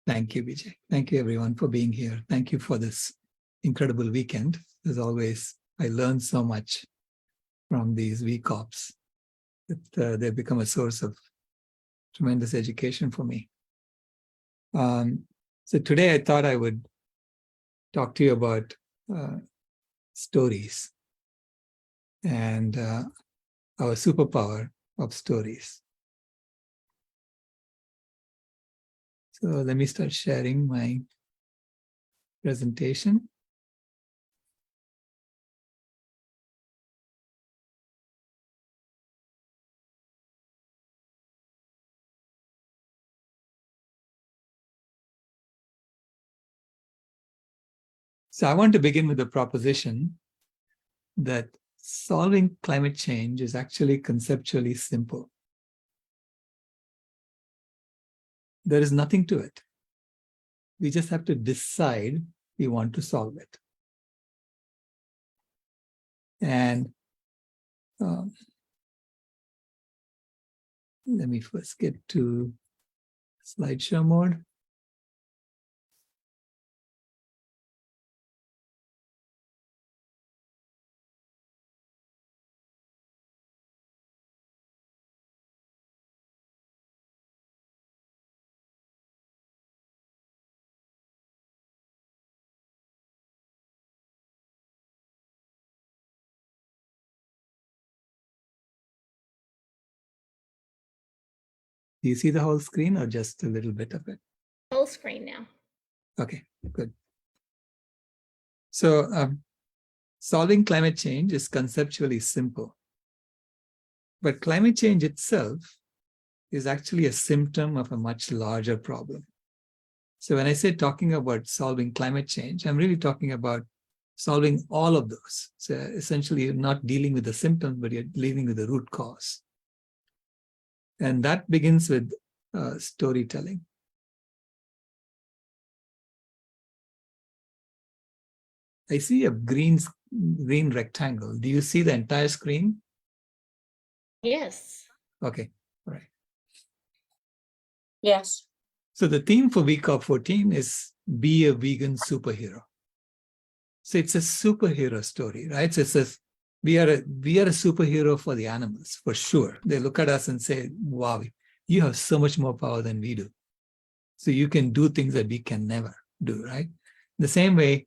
Thank you, Vijay. Thank you, everyone, for being here. Thank you for this incredible weekend. As always, I learned so much from these week ops. They've become a source of tremendous education for me. So today I thought I would talk to you about stories and our superpower of stories. So let me start sharing my presentation. So I want to begin with the proposition that solving climate change is actually conceptually simple. There is nothing to it. We just have to decide we want to solve it. And let me first get to slideshow mode. Do you see the whole screen or just a little bit of it? Whole screen now. Okay, good. So solving climate change is conceptually simple. But climate change itself is actually a symptom of a much larger problem. So when I say talking about solving climate change, I'm really talking about solving all of those. So essentially, you're not dealing with the symptoms, but you're dealing with the root cause. And that begins with storytelling. I see a green rectangle. Do you see the entire screen? Yes. Okay, all right. Yes. So the theme for week of 14 is be a vegan superhero. So it's a superhero story, right? So it says we are a superhero for the animals, for sure. They look at us and say, wow, you have so much more power than we do. So you can do things that we can never do, right? The same way,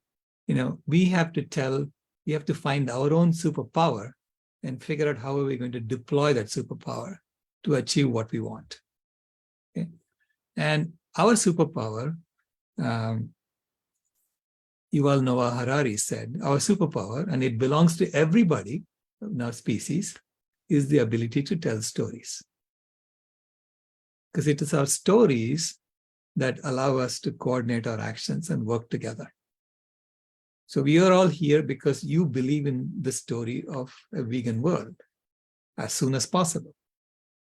we have to find our own superpower and figure out how are we going to deploy that superpower to achieve what we want. Okay? And our superpower, Yuval Noah Harari said, our superpower, and it belongs to everybody in our species, is the ability to tell stories. Because it is our stories that allow us to coordinate our actions and work together. So we are all here because you believe in the story of a vegan world as soon as possible,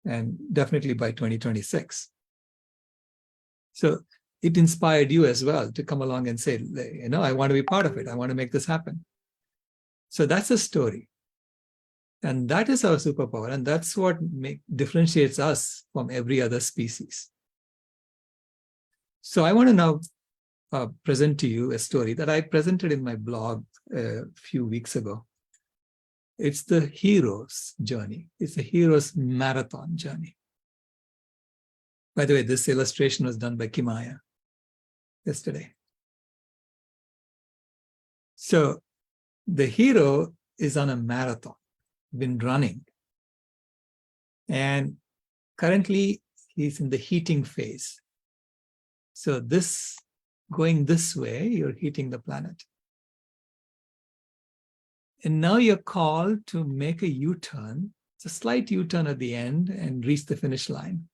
and definitely by 2026. So it inspired you as well to come along and say, I want to be part of it. I want to make this happen. So that's a story. And that is our superpower. And that's what differentiates us from every other species. So I want to now present to you a story that I presented in my blog a few weeks ago. It's the hero's journey. It's a hero's marathon journey. By the way, this illustration was done by Kimaya yesterday. So the hero is on a marathon, been running. And currently he's in the heating phase. So going this way, you're heating the planet. And now you're called to make a U-turn. It's a slight U-turn at the end and reach the finish line.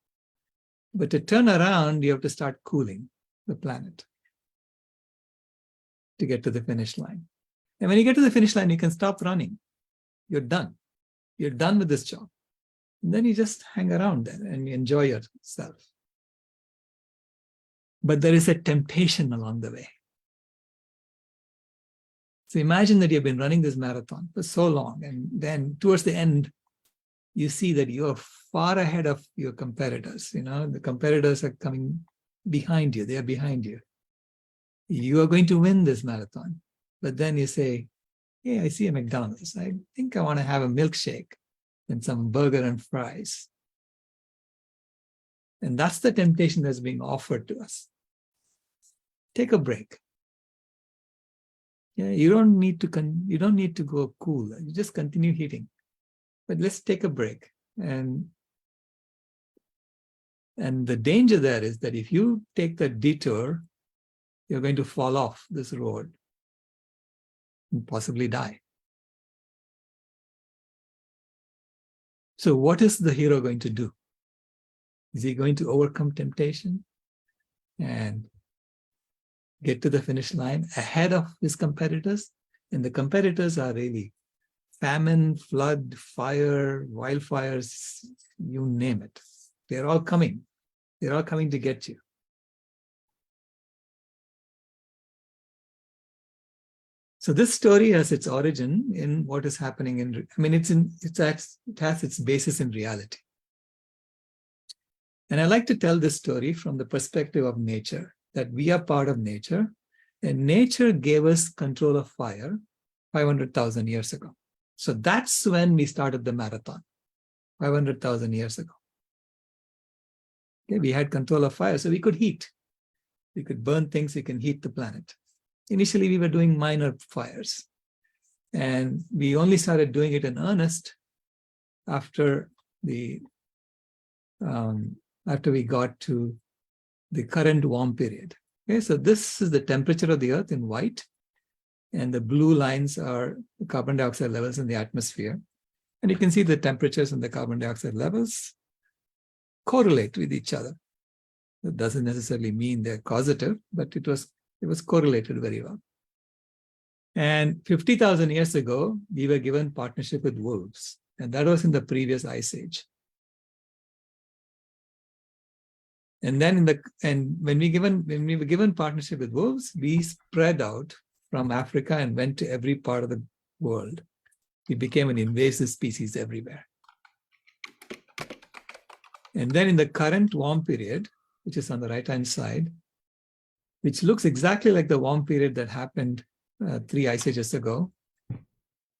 But to turn around, you have to start cooling the planet to get to the finish line. And when you get to the finish line, you can stop running. You're done. You're done with this job. And then you just hang around there and you enjoy yourself. But there is a temptation along the way. So imagine that you've been running this marathon for so long, and then towards the end, you see that you are far ahead of your competitors. The competitors are coming behind you. They are behind you. You are going to win this marathon. But then you say, hey, I see a McDonald's. I think I want to have a milkshake and some burger and fries. And that's the temptation that's being offered to us. Take a break. Yeah, you don't need to go cool. You just continue eating. But let's take a break. And the danger there is that if you take the detour, you're going to fall off this road and possibly die. So what is the hero going to do? Is he going to overcome temptation and get to the finish line ahead of his competitors? And the competitors are really famine, flood, fire, wildfires, you name it. They're all coming. They're all coming to get you. So this story has its origin in what is happening it has its basis in reality. And I like to tell this story from the perspective of nature, that we are part of nature, and nature gave us control of fire 500,000 years ago. So that's when we started the marathon, 500,000 years ago. Okay, we had control of fire, so we could heat. We could burn things, we can heat the planet. Initially, we were doing minor fires. And we only started doing it in earnest after after we got to the current warm period. Okay, so this is the temperature of the Earth in white, and the blue lines are the carbon dioxide levels in the atmosphere. And you can see the temperatures and the carbon dioxide levels correlate with each other. That doesn't necessarily mean they're causative, but it was correlated very well. And 50,000 years ago, we were given partnership with wolves, and that was in the previous ice age. And then when we were given partnership with wolves, we spread out from Africa and went to every part of the world. We became an invasive species everywhere. And then in the current warm period, which is on the right-hand side, which looks exactly like the warm period that happened 3 ice ages ago,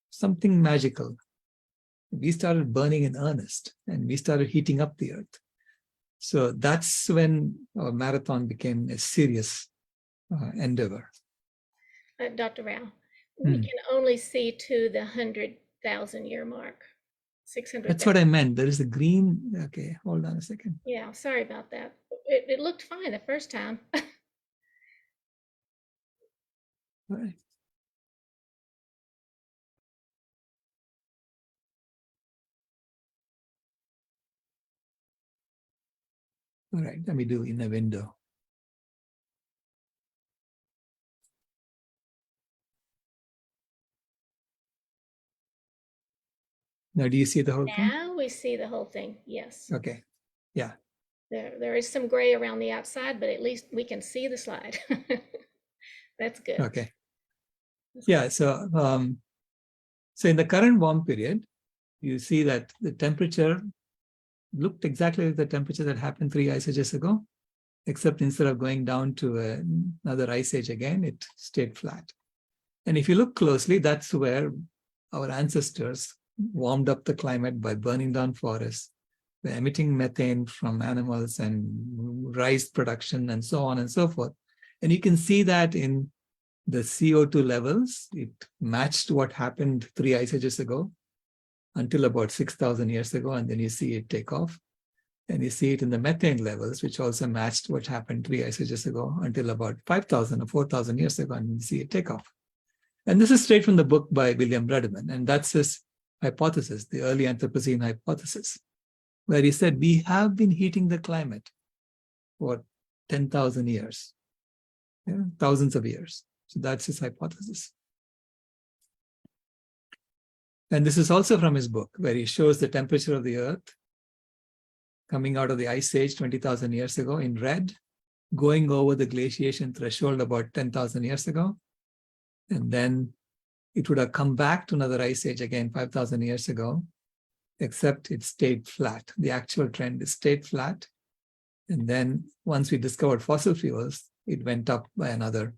something magical. We started burning in earnest, and we started heating up the Earth. So that's when our marathon became a serious endeavor. Dr. Rao, we can only see to the 100,000 year mark. 600. That's what I meant. There is a green. Okay, hold on a second. Yeah, sorry about that. It looked fine the first time. All right. All right, let me do in a window. Now, do you see the whole thing? Now we see the whole thing, yes. Okay, yeah. There is some gray around the outside, but at least we can see the slide. That's good. Okay. Yeah, so in the current warm period, you see that the temperature looked exactly like the temperature that happened 3 ice ages ago, except instead of going down to another ice age again, it stayed flat. And if you look closely, that's where our ancestors warmed up the climate by burning down forests, by emitting methane from animals and rice production and so on and so forth. And you can see that in the CO2 levels. It matched what happened 3 ice ages ago until about 6,000 years ago, and then you see it take off. And you see it in the methane levels, which also matched what happened 3 ice ages ago until about 5,000 or 4,000 years ago, and you see it take off. And this is straight from the book by William Rudiman, and that's his hypothesis, the early Anthropocene hypothesis, where he said we have been heating the climate for 10,000 years, thousands of years. So that's his hypothesis. And this is also from his book, where he shows the temperature of the Earth coming out of the ice age 20,000 years ago in red, going over the glaciation threshold about 10,000 years ago. And then it would have come back to another ice age again 5,000 years ago, except it stayed flat. The actual trend is stayed flat. And then once we discovered fossil fuels, it went up by another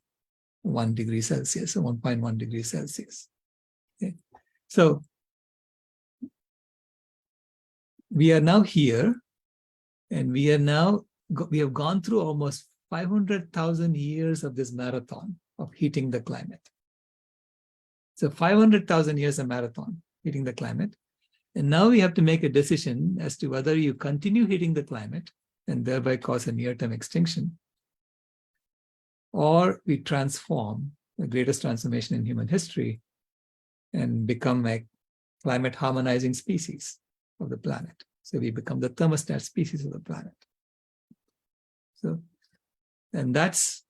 1 degree Celsius, or 1.1 degrees Celsius. Okay. So we are now here, and we have gone through almost 500,000 years of this marathon of heating the climate. So 500,000 years of marathon heating the climate. And now we have to make a decision as to whether you continue heating the climate and thereby cause a near-term extinction, or we transform, the greatest transformation in human history, and become a climate harmonizing species of the planet. So we become the thermostat species of the planet. So, and that's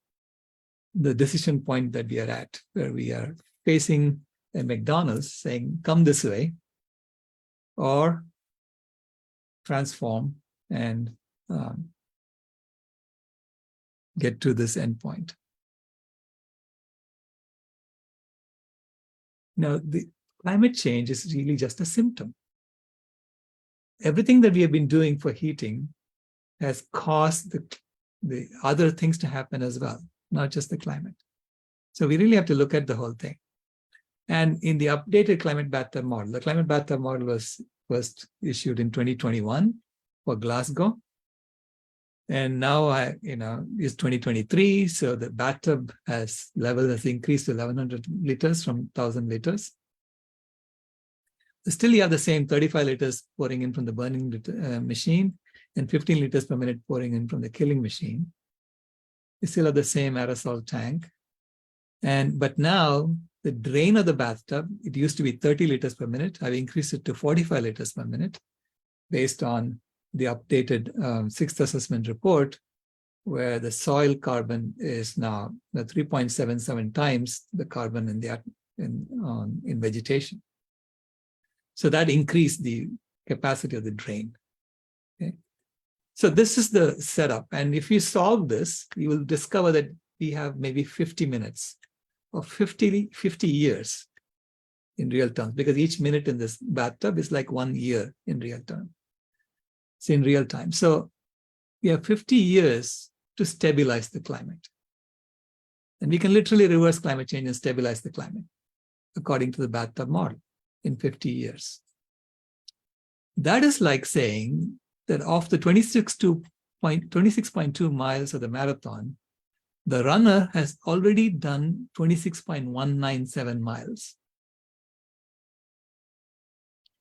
the decision point that we are at, where we are facing a McDonald's saying, come this way, or transform and get to this endpoint. Now, the climate change is really just a symptom. Everything that we have been doing for heating has caused the other things to happen as well, not just the climate. So we really have to look at the whole thing. And in the updated climate bathtub model, the climate bathtub model was first issued in 2021 for Glasgow. And now it's 2023, so the bathtub level has increased to 1,100 liters from 1,000 liters. Still, you have the same 35 liters pouring in from the burning machine and 15 liters per minute pouring in from the killing machine. You still have the same aerosol tank. But now the drain of the bathtub, it used to be 30 liters per minute. I've increased it to 45 liters per minute based on the updated sixth assessment report, where the soil carbon is now 3.77 times the carbon in vegetation. So that increased the capacity of the drain. Okay? So this is the setup. And if you solve this, you will discover that we have maybe 50 minutes or 50 years in real terms, because each minute in this bathtub is like 1 year in real term. It's in real time. So we have 50 years to stabilize the climate. And we can literally reverse climate change and stabilize the climate according to the bathtub model in 50 years. That is like saying that of the 26.2 miles of the marathon, the runner has already done 26.197 miles.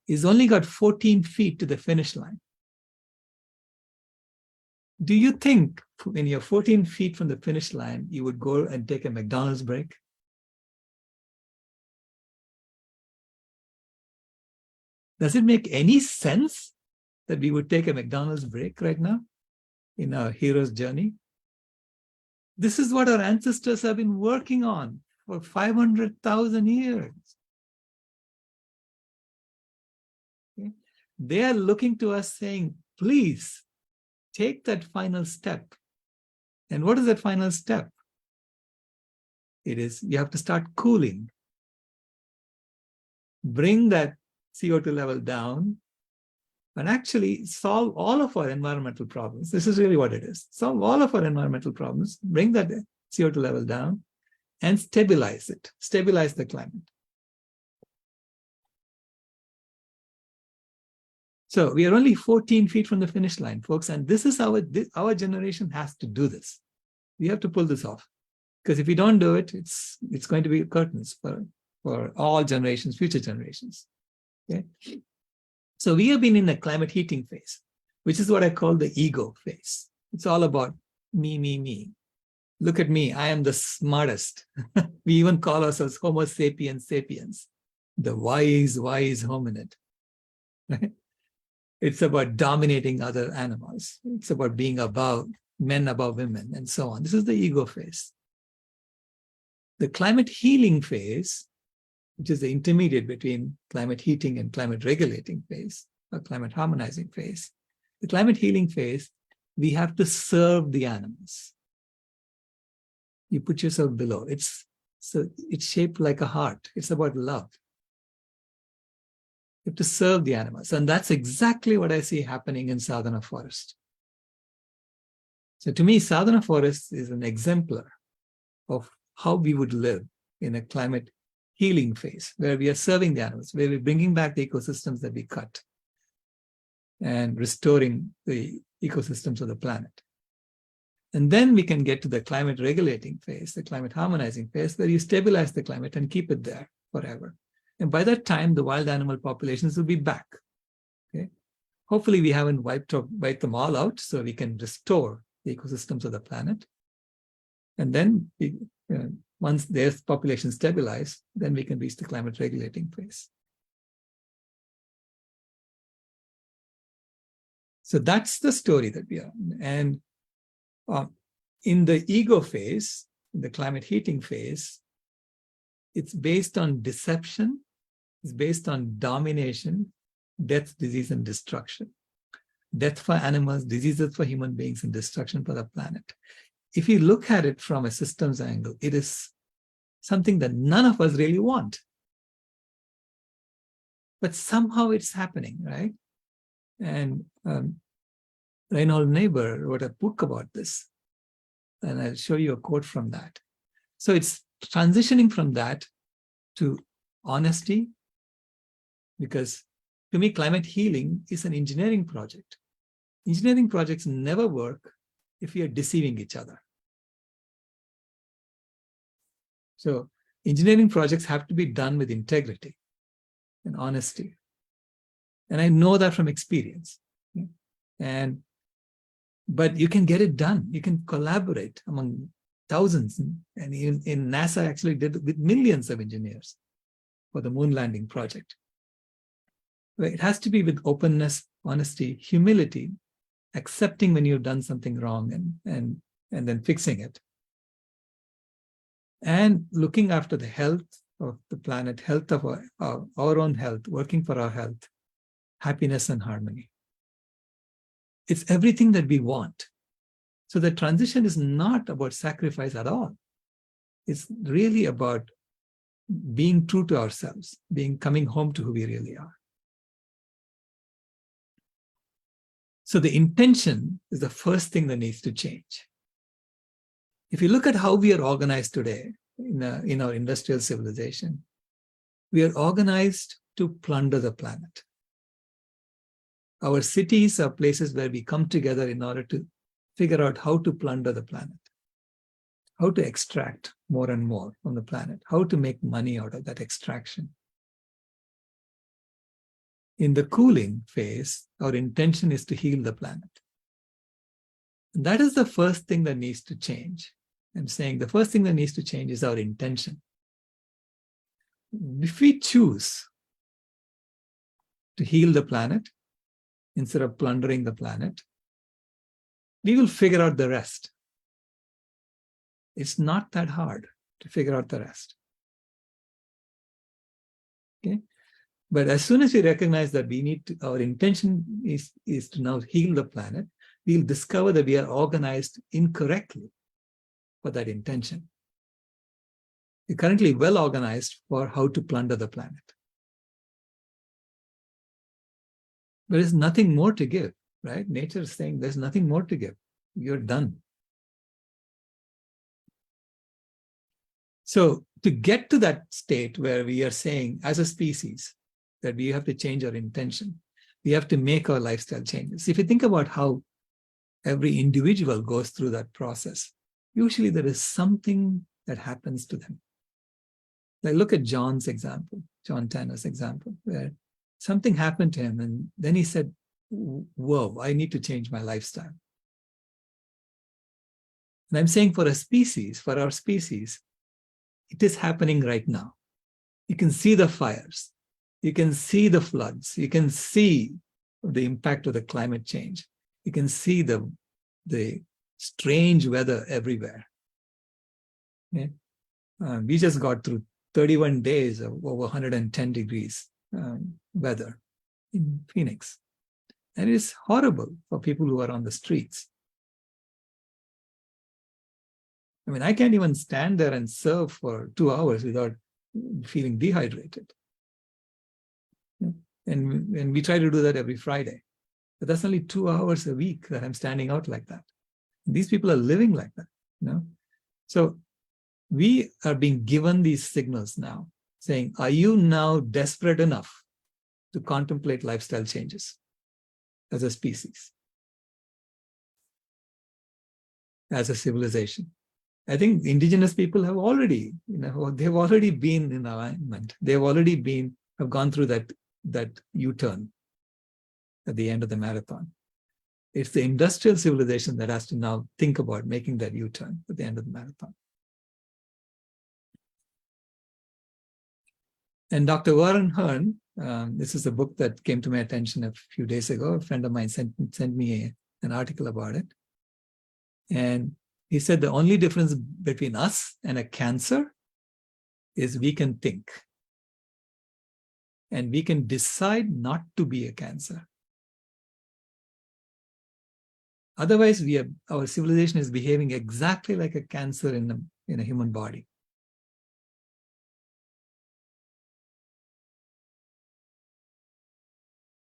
He's only got 14 feet to the finish line. Do you think when you're 14 feet from the finish line, you would go and take a McDonald's break? Does it make any sense that we would take a McDonald's break right now in our hero's journey? This is what our ancestors have been working on for 500,000 years. Okay? They are looking to us saying, please take that final step. And what is that final step? It is you have to start cooling. Bring that CO2 level down and actually solve all of our environmental problems. This is really what it is. Solve all of our environmental problems, bring that CO2 level down, and stabilize it, stabilize the climate. So we are only 14 feet from the finish line, folks, and this is our generation has to do this. We have to pull this off, because if we don't do it, it's going to be curtains for all generations, future generations. Okay. So we have been in a climate heating phase, which is what I call the ego phase. It's all about me, me, me. Look at me, I am the smartest. We even call ourselves Homo Sapiens Sapiens, the wise hominid. Right? It's about dominating other animals. It's about being above men, above women, and so on. This is the ego phase. The climate healing phase, which is the intermediate between climate heating and climate regulating phase, or climate harmonizing phase. The climate healing phase, we have to serve the animals. You put yourself below. It's shaped like a heart. It's about love. You have to serve the animals. And that's exactly what I see happening in Sadhana Forest. So to me, sadhana forest is an exemplar of how we would live in a climate healing phase, where we are serving the animals, where we're bringing back the ecosystems that we cut and restoring the ecosystems of the planet. And then we can get to the climate regulating phase, the climate harmonizing phase, where you stabilize the climate and keep it there forever. And by that time, the wild animal populations will be back. Okay? Hopefully, we haven't wiped them all out, so we can restore the ecosystems of the planet. And then once their population stabilize, then we can reach the climate regulating phase. So that's the story that we are in. And in the ego phase, in the climate heating phase, it's based on deception, it's based on domination, death, disease, and destruction. Death for animals, diseases for human beings, and destruction for the planet. If you look at it from a systems angle, it is something that none of us really want. But somehow it's happening, right? And Reinhold Niebuhr wrote a book about this. And I'll show you a quote from that. So it's transitioning from that to honesty, because to me, climate healing is an engineering project. Engineering projects never work if we are deceiving each other. So engineering projects have to be done with integrity and honesty. And I know that from experience. But you can get it done. You can collaborate among thousands. And in NASA actually did it with millions of engineers for the moon landing project. It has to be with openness, honesty, humility, accepting when you've done something wrong and then fixing it. And looking after the health of the planet, health of our own health, working for our health, happiness and harmony. It's everything that we want. So the transition is not about sacrifice at all. It's really about being true to ourselves, coming home to who we really are. So the intention is the first thing that needs to change. If you look at how we are organized today in our industrial civilization, we are organized to plunder the planet. Our cities are places where we come together in order to figure out how to plunder the planet, how to extract more and more from the planet, how to make money out of that extraction. In the cooling phase, our intention is to heal the planet. And that is the first thing that needs to change. I'm saying the first thing that needs to change is our intention. If we choose to heal the planet instead of plundering the planet, we will figure out the rest. It's not that hard to figure out the rest. Okay? But as soon as we recognize that our intention is to now heal the planet, we'll discover that we are organized incorrectly for that intention. We're currently well organized for how to plunder the planet. There is nothing more to give, right? Nature is saying there's nothing more to give. You're done. So to get to that state where we are saying as a species that we have to change our intention, we have to make our lifestyle changes. If you think about how every individual goes through that process, usually there is something that happens to them. Like look at John's example, John Tanner's example, where something happened to him and then he said, whoa, I need to change my lifestyle. And I'm saying for our species, it is happening right now. You can see the fires. You can see the floods. You can see the impact of the climate change. You can see the strange weather everywhere. Okay? We just got through 31 days of over 110 degrees weather in Phoenix. And it is horrible for people who are on the streets. I mean, I can't even stand there and serve for 2 hours without feeling dehydrated. And we try to do that every Friday. But that's only 2 hours a week that I'm standing out like that. These people are living like that, you know. So we are being given these signals now, saying, are you now desperate enough to contemplate lifestyle changes as a species, as a civilization? I think indigenous people have already, they've already been in alignment. They've already have gone through that U-turn at the end of the marathon. It's the industrial civilization that has to now think about making that U-turn at the end of the marathon. And Dr. Warren Hearn, this is a book that came to my attention a few days ago. A friend of mine sent me an article about it. And he said the only difference between us and a cancer is we can think. And we can decide not to be a cancer. Otherwise, our civilization is behaving exactly like a cancer in a human body.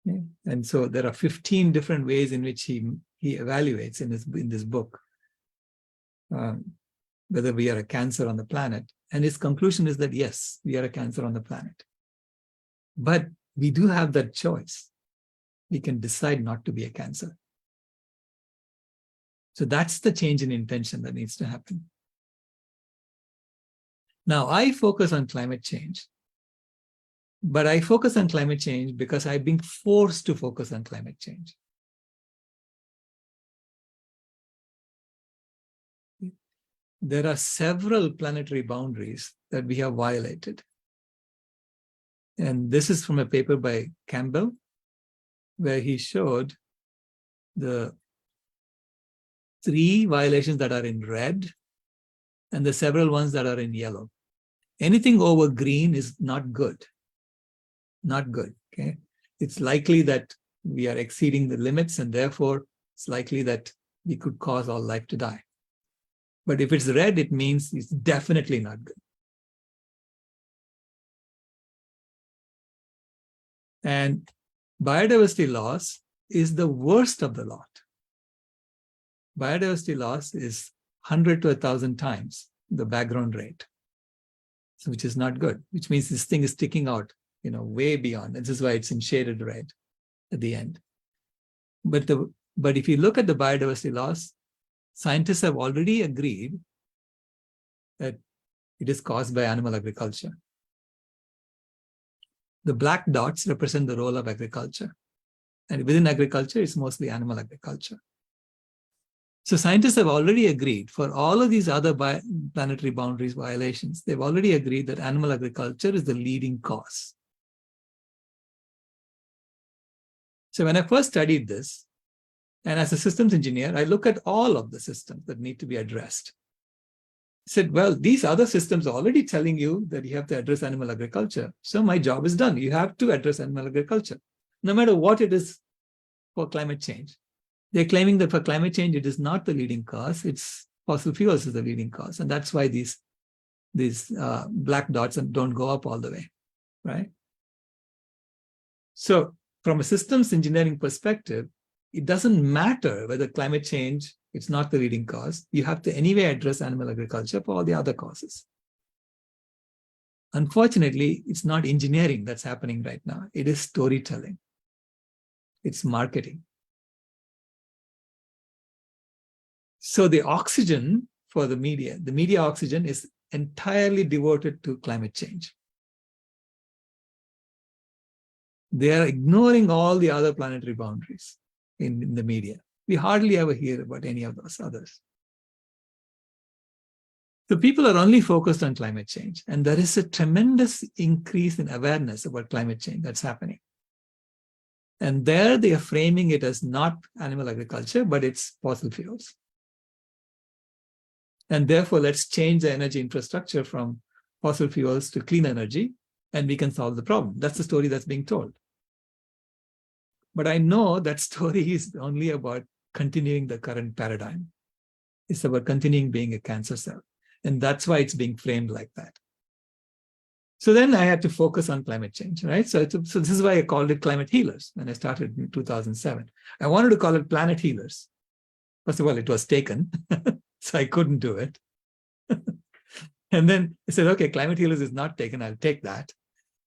Okay. And so there are 15 different ways in which he evaluates in this book whether we are a cancer on the planet. And his conclusion is that yes, we are a cancer on the planet. But we do have that choice. We can decide not to be a cancer. So that's the change in intention that needs to happen. Now, I focus on climate change, but I focus on climate change because I've been forced to focus on climate change. There are several planetary boundaries that we have violated. And this is from a paper by Campbell, where he showed the 3 violations that are in red and the several ones that are in yellow. Anything over green is not good. Not good, okay? It's likely that we are exceeding the limits, and therefore it's likely that we could cause all life to die. But if it's red, it means it's definitely not good. And biodiversity loss is the worst of the lot. Biodiversity loss is 100 to 1,000 times the background rate, so which is not good, which means this thing is sticking out, way beyond. And this is why it's in shaded red at the end. But if you look at the biodiversity loss, scientists have already agreed that it is caused by animal agriculture. The black dots represent the role of agriculture. And within agriculture, it's mostly animal agriculture. So scientists have already agreed for all of these other planetary boundaries violations, they've already agreed that animal agriculture is the leading cause. So when I first studied this, and as a systems engineer, I look at all of the systems that need to be addressed. I said, well, these other systems are already telling you that you have to address animal agriculture. So my job is done. You have to address animal agriculture, no matter what it is for climate change. They're claiming that for climate change, it is not the leading cause. It's fossil fuels is the leading cause. And that's why these black dots don't go up all the way, right? So from a systems engineering perspective, it doesn't matter whether climate change, it's not the leading cause. You have to anyway address animal agriculture for all the other causes. Unfortunately, it's not engineering that's happening right now. It is storytelling. It's marketing. So the oxygen for the media oxygen is entirely devoted to climate change. They are ignoring all the other planetary boundaries in the media. We hardly ever hear about any of those others. So people are only focused on climate change, and there is a tremendous increase in awareness about climate change that's happening. And there they are framing it as not animal agriculture, but it's fossil fuels. And therefore, let's change the energy infrastructure from fossil fuels to clean energy, and we can solve the problem. That's the story that's being told. But I know that story is only about continuing the current paradigm. It's about continuing being a cancer cell. And that's why it's being framed like that. So then I had to focus on climate change, right? So this is why I called it climate healers when I started in 2007. I wanted to call it planet healers, First of all, it was taken, so I couldn't do it. And then I said, okay, climate healers is not taken, I'll take that.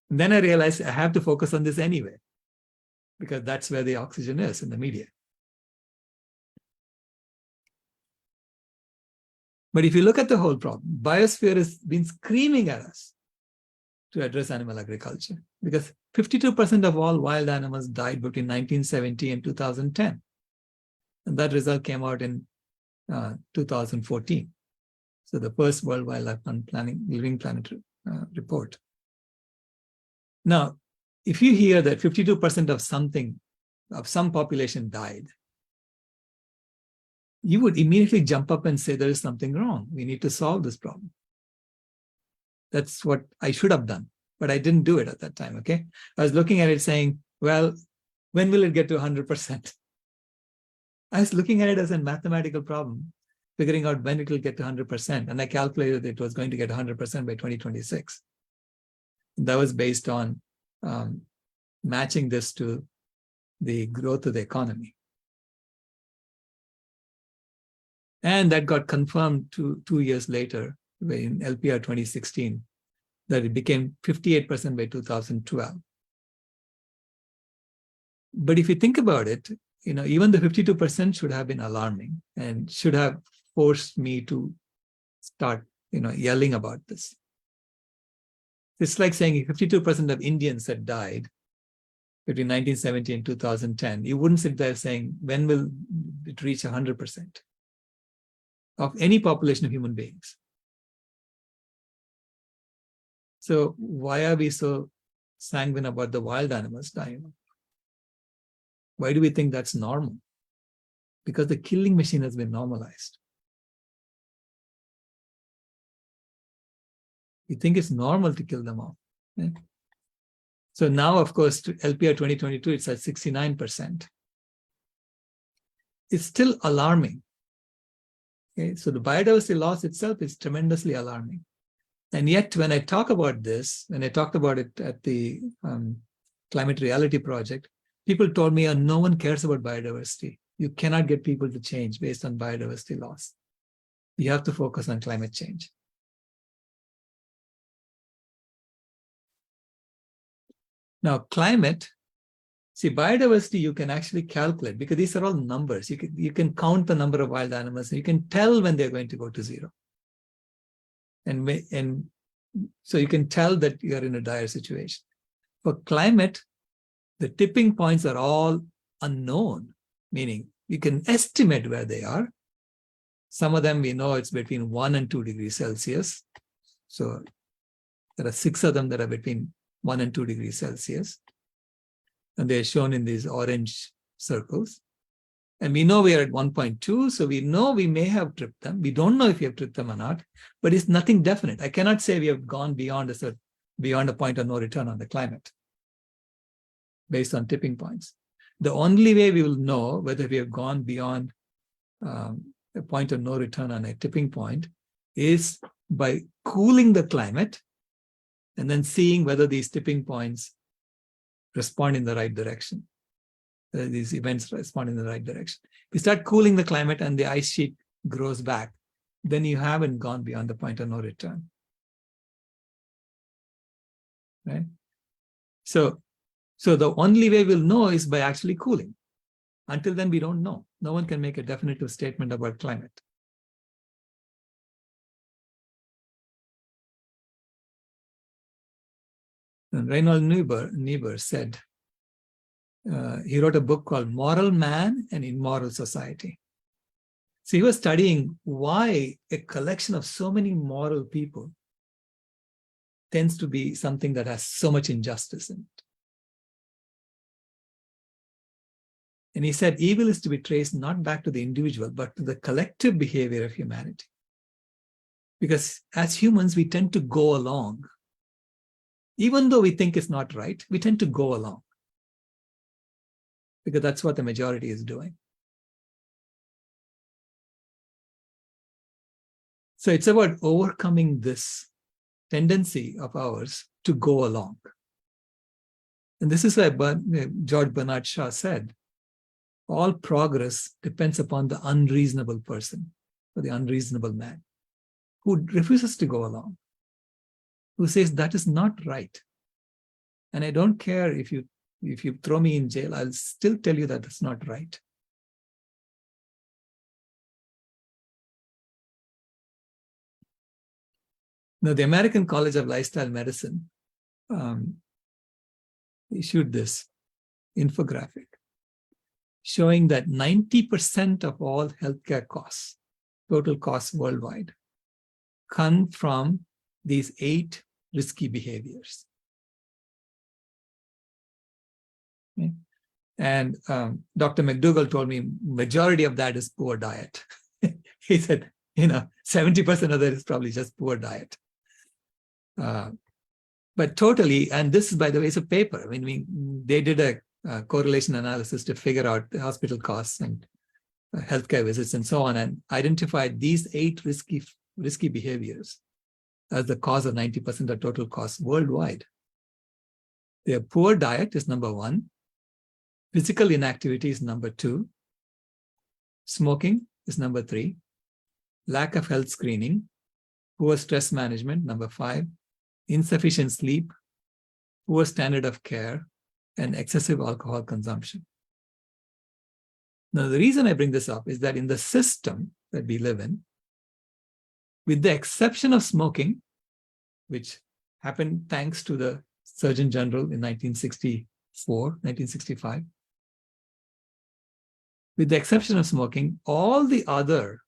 And then I realized I have to focus on this anyway, because that's where the oxygen is in the media. But if you look at the whole problem, biosphere has been screaming at us to address animal agriculture, because 52% of all wild animals died between 1970 and 2010. And that result came out in 2014. So the first World Wildlife Fund Living Planet report. Now, if you hear that 52% of some population died, you would immediately jump up and say there is something wrong. We need to solve this problem. That's what I should have done, but I didn't do it at that time, okay? I was looking at it saying, well, when will it get to 100%? I was looking at it as a mathematical problem, figuring out when it will get to 100%. And I calculated it was going to get 100% by 2026. That was based on matching this to the growth of the economy. And that got confirmed 2 years later in LPR 2016, that it became 58% by 2012. But if you think about it, even the 52% should have been alarming and should have forced me to start, yelling about this. It's like saying if 52% of Indians had died between 1970 and 2010, you wouldn't sit there saying, when will it reach 100% of any population of human beings? So why are we so sanguine about the wild animals dying? Why do we think that's normal? Because the killing machine has been normalized. You think it's normal to kill them all. Right? So now, of course, to LPR 2022, it's at 69%. It's still alarming. Okay? So the biodiversity loss itself is tremendously alarming. And yet, when I talk about this, when I talked about it at the Climate Reality Project, people told me, no one cares about biodiversity. You cannot get people to change based on biodiversity loss. You have to focus on climate change. Now, climate, see, biodiversity you can actually calculate because these are all numbers. You can count the number of wild animals. You can tell when they're going to go to zero. And so you can tell that you're in a dire situation. For climate, the tipping points are all unknown, meaning you can estimate where they are. Some of them we know it's between 1 and 2 degrees Celsius. So there are 6 of them that are between 1 and 2 degrees Celsius. And they're shown in these orange circles. And we know we are at 1.2, so we know we may have tripped them. We don't know if we have tripped them or not, but it's nothing definite. I cannot say we have gone beyond a point of no return on the climate based on tipping points. The only way we will know whether we have gone beyond a point of no return on a tipping point is by cooling the climate and then seeing whether these tipping points respond in the right direction. These events respond in the right direction. If you start cooling the climate and the ice sheet grows back, then you haven't gone beyond the point of no return. Right? So the only way we'll know is by actually cooling. Until then, we don't know. No one can make a definitive statement about climate. And Reinhold Niebuhr said, he wrote a book called Moral Man and Immoral Society. So he was studying why a collection of so many moral people tends to be something that has so much injustice in it. And he said evil is to be traced not back to the individual, but to the collective behavior of humanity. Because as humans, we tend to go along. Even though we think it's not right, we tend to go along. Because that's what the majority is doing. So it's about overcoming this tendency of ours to go along. And this is why George Bernard Shaw said, all progress depends upon the unreasonable person or the unreasonable man who refuses to go along, who says that is not right. And I don't care if you throw me in jail, I'll still tell you that that's not right. Now, the American College of Lifestyle Medicine issued this infographic showing that 90% of all healthcare costs, total costs worldwide, come from these 8 risky behaviors. Okay. And Dr. McDougall told me majority of that is poor diet. He said, 70% of that is probably just poor diet. But totally, and this is, by the way, is a paper. I mean, they did a correlation analysis to figure out the hospital costs and healthcare visits and so on, and identified these 8 risky behaviors as the cause of 90% of total costs worldwide. Their poor diet is number 1. Physical inactivity is number 2. Smoking is number 3. Lack of health screening. Poor stress management, number 5. Insufficient sleep. Poor standard of care. And excessive alcohol consumption. Now, the reason I bring this up is that in the system that we live in, with the exception of smoking, which happened thanks to the Surgeon General in 1965, with the exception of smoking, all the other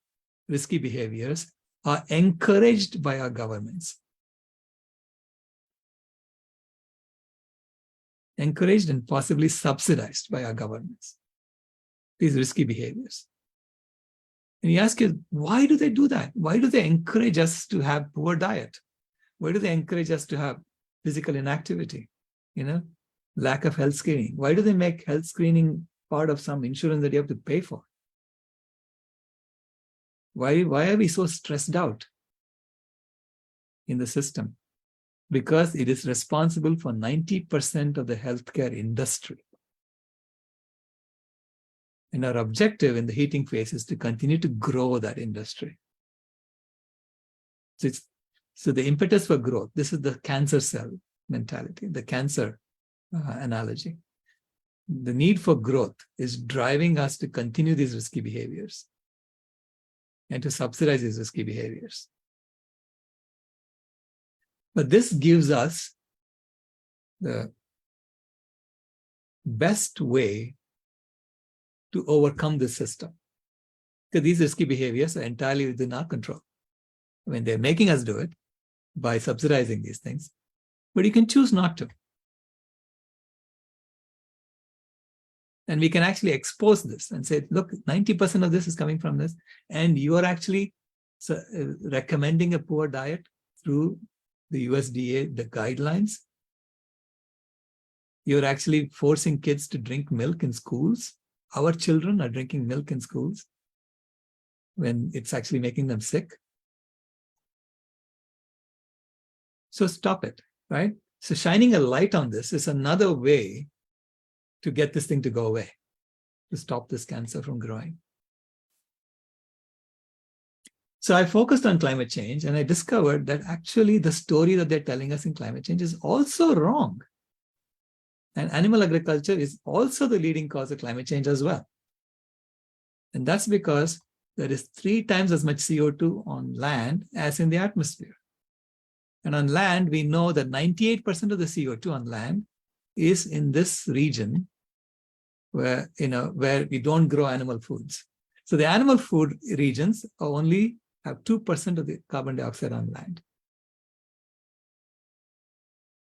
risky behaviors are encouraged by our governments. Encouraged and possibly subsidized by our governments, these risky behaviors. And you ask you, why do they do that? Why do they encourage us to have poor diet? Why do they encourage us to have physical inactivity? Lack of health screening. Why do they make health screening part of some insurance that you have to pay for? Why are we so stressed out in the system? Because it is responsible for 90% of the healthcare industry. And our objective in the heating phase is to continue to grow that industry. So the impetus for growth, this is the cancer cell mentality, the cancer analogy. The need for growth is driving us to continue these risky behaviors and to subsidize these risky behaviors. But this gives us the best way to overcome this system. Because these risky behaviors are entirely within our control. I mean, they're making us do it by subsidizing these things, but you can choose not to. And we can actually expose this and say, look, 90% of this is coming from this, and you are actually recommending a poor diet through the USDA, the guidelines. You're actually forcing kids to drink milk in schools. Our children are drinking milk in schools when it's actually making them sick. So stop it, right? So shining a light on this is another way to get this thing to go away, to stop this cancer from growing. So I focused on climate change, and I discovered that actually the story that they're telling us in climate change is also wrong. And animal agriculture is also the leading cause of climate change as well. And that's because there is 3 times as much CO2 on land as in the atmosphere. And on land, we know that 98% of the CO2 on land is in this region where we don't grow animal foods. So the animal food regions only have 2% of the carbon dioxide on land,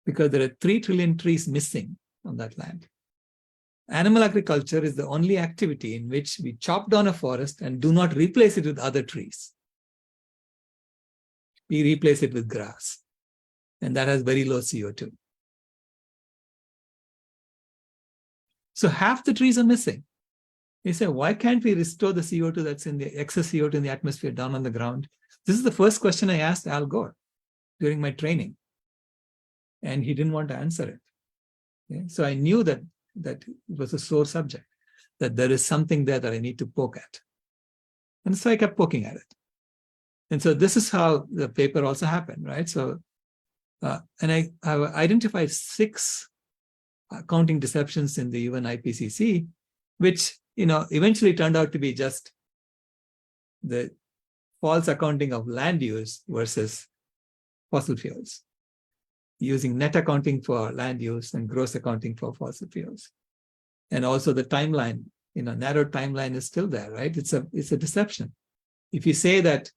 because there are 3 trillion trees missing on that land. Animal agriculture is the only activity in which we chop down a forest and do not replace it with other trees. We replace it with grass, and that has very low CO2. So half the trees are missing. You say, why can't we restore the CO2 that's in the excess CO2 in the atmosphere down on the ground? This is the first question I asked Al Gore during my training, and he didn't want to answer it. Okay? So I knew that it was a sore subject. that there is something there that I need to poke at. And so I kept poking at it. And so this is how the paper also happened, right? So, and I identified 6 accounting deceptions in the UN IPCC, which, eventually turned out to be just the false accounting of land use versus fossil fuels, using net accounting for land use and gross accounting for fossil fuels. And also the timeline, narrow timeline is still there, right? It's a deception. If you say that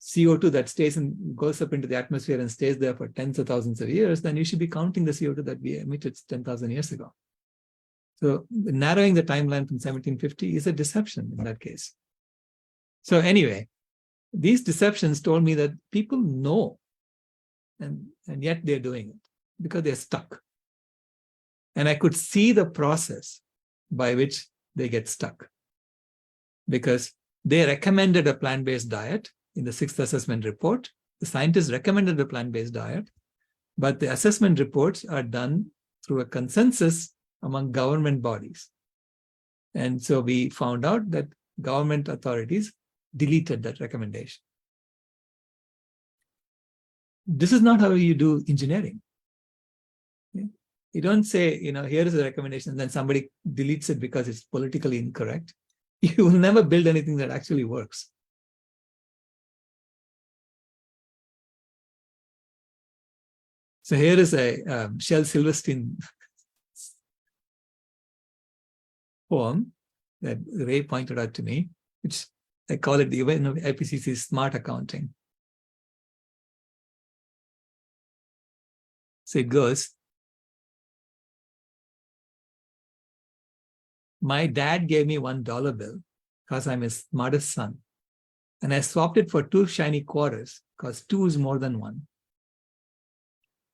CO2 that stays and goes up into the atmosphere and stays there for tens of thousands of years, then you should be counting the CO2 that we emitted 10,000 years ago. So narrowing the timeline from 1750 is a deception in that case. So anyway, these deceptions told me that people know, and yet they're doing it because they're stuck. And I could see the process by which they get stuck, because they recommended a plant-based diet in the 6th assessment report. The scientists recommended a plant-based diet, but the assessment reports are done through a consensus among government bodies. And so we found out that government authorities deleted that recommendation. This is not how you do engineering. You don't say, here is a recommendation, and then somebody deletes it because it's politically incorrect. You will never build anything that actually works. So here is a Shel Silverstein poem that Ray pointed out to me, which I call it the IPCC smart accounting. So it goes, my dad gave me $1 bill because I'm his smartest son. And I swapped it for 2 shiny quarters because 2 is more than 1.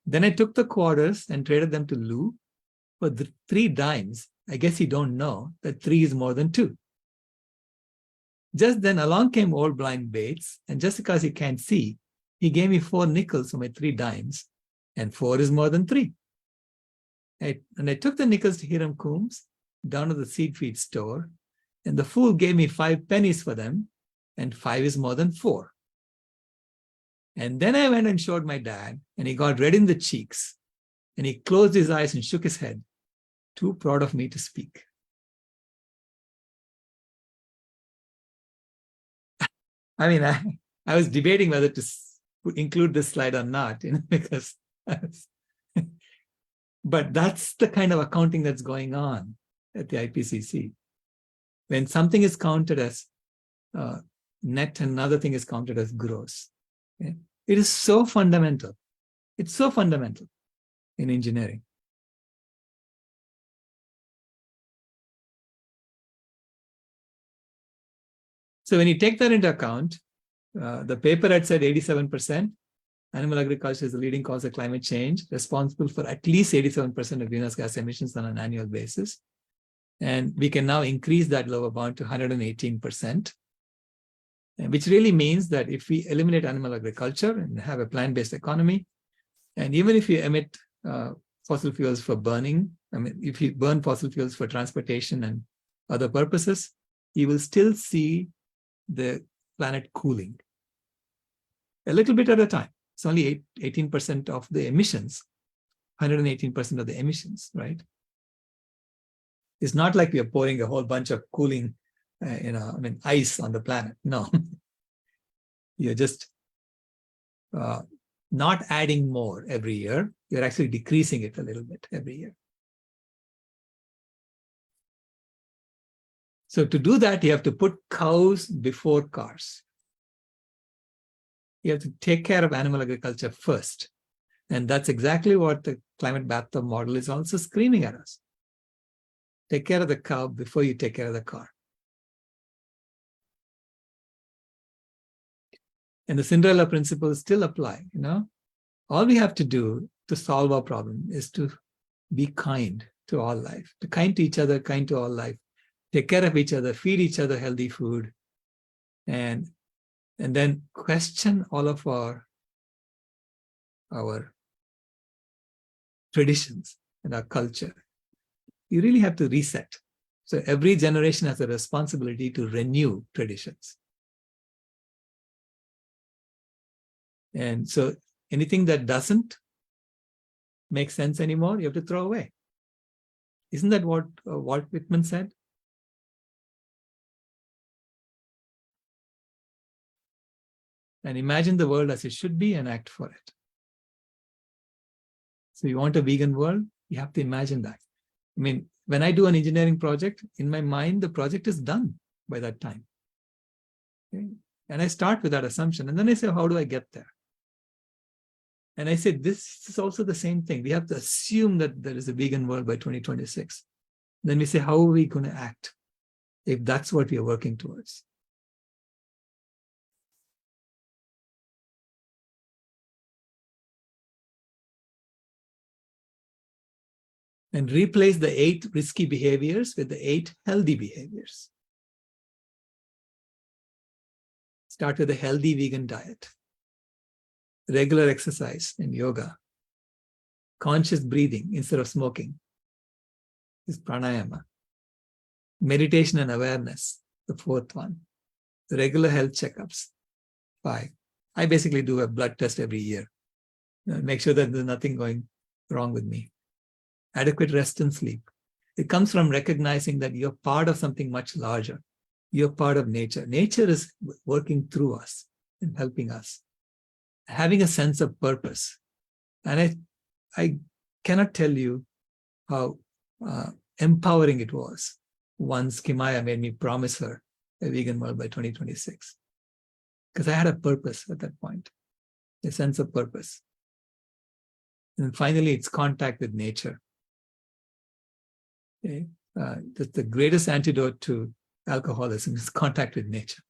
Then I took the quarters and traded them to Lou for the 3 dimes. I guess you don't know that 3 is more than 2. Just then along came old blind Bates, and just because he can't see, he gave me 4 nickels for my 3 dimes, and 4 is more than 3. And I took the nickels to Hiram Coombs down to the seed feed store, and the fool gave me 5 pennies for them, and 5 is more than 4. And then I went and showed my dad, and he got red in the cheeks, and he closed his eyes and shook his head, too proud of me to speak. I mean, I was debating whether to include this slide or not, because, but that's the kind of accounting that's going on at the IPCC. When something is counted as net and another thing is counted as gross. Okay? It is so fundamental. It's so fundamental in engineering. So when you take that into account, the paper had said 87%. Animal agriculture is the leading cause of climate change, responsible for at least 87% of greenhouse gas emissions on an annual basis. And we can now increase that lower bound to 118%, which really means that if we eliminate animal agriculture and have a plant-based economy, and even if you emit fossil fuels for burning, if you burn fossil fuels for transportation and other purposes, you will still see the planet cooling a little bit at a time. It's only 18% of the emissions, 118% of the emissions, right? It's not like we are pouring a whole bunch of cooling, ice on the planet. No, you're just not adding more every year. You're actually decreasing it a little bit every year. So to do that, you have to put cows before cars. You have to take care of animal agriculture first. And that's exactly what the climate bathtub model is also screaming at us. Take care of the cow before you take care of the car. And the Cinderella principles still apply, All we have to do to solve our problem is to be kind to all life, to kind to each other, kind to all life, take care of each other, feed each other healthy food, and then question all of our traditions and our culture. You really have to reset. So every generation has a responsibility to renew traditions. And so anything that doesn't make sense anymore, you have to throw away. Isn't that what Walt Whitman said? And imagine the world as it should be and act for it. So you want a vegan world, you have to imagine that. I mean, when I do an engineering project, in my mind, the project is done by that time. Okay? And I start with that assumption. And then I say, how do I get there? And I say, this is also the same thing. We have to assume that there is a vegan world by 2026. Then we say, how are we going to act if that's what we are working towards? And replace the 8 risky behaviors with the 8 healthy behaviors. Start with a healthy vegan diet, regular exercise and yoga, conscious breathing instead of smoking is pranayama, meditation and awareness, the 4th one, the regular health checkups, 5. I basically do a blood test every year, make sure that there's nothing going wrong with me. Adequate rest and sleep. It comes from recognizing that you're part of something much larger. You're part of nature. Nature is working through us and helping us. Having a sense of purpose. And I cannot tell you how empowering it was once Kimaya made me promise her a vegan world by 2026. Because I had a purpose at that point, a sense of purpose. And finally, it's contact with nature. Okay? The greatest antidote to alcoholism is contact with nature.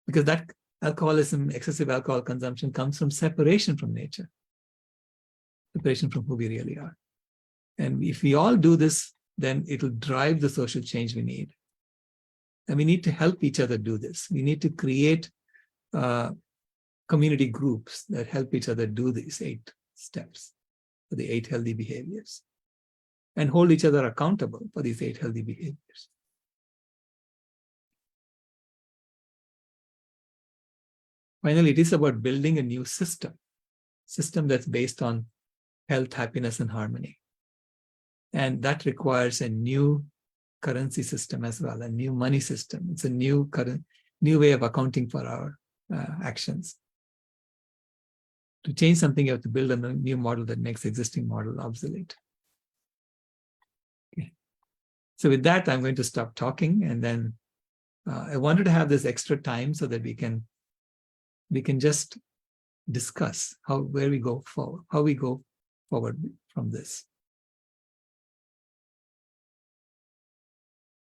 Because that alcoholism, excessive alcohol consumption comes from separation from nature, separation from who we really are. And if we all do this, then it'll drive the social change we need. And we need to help each other do this. We need to create community groups that help each other do these 8 steps, for the 8 healthy behaviors, and hold each other accountable for these 8 healthy behaviors. Finally, it is about building a new system that's based on health, happiness, and harmony. And that requires a new currency system as well, a new money system. It's a new way of accounting for our actions. To change something, you have to build a new model that makes the existing model obsolete. Okay. So with that, I'm going to stop talking, and then I wanted to have this extra time so that we can just discuss how we go forward from this.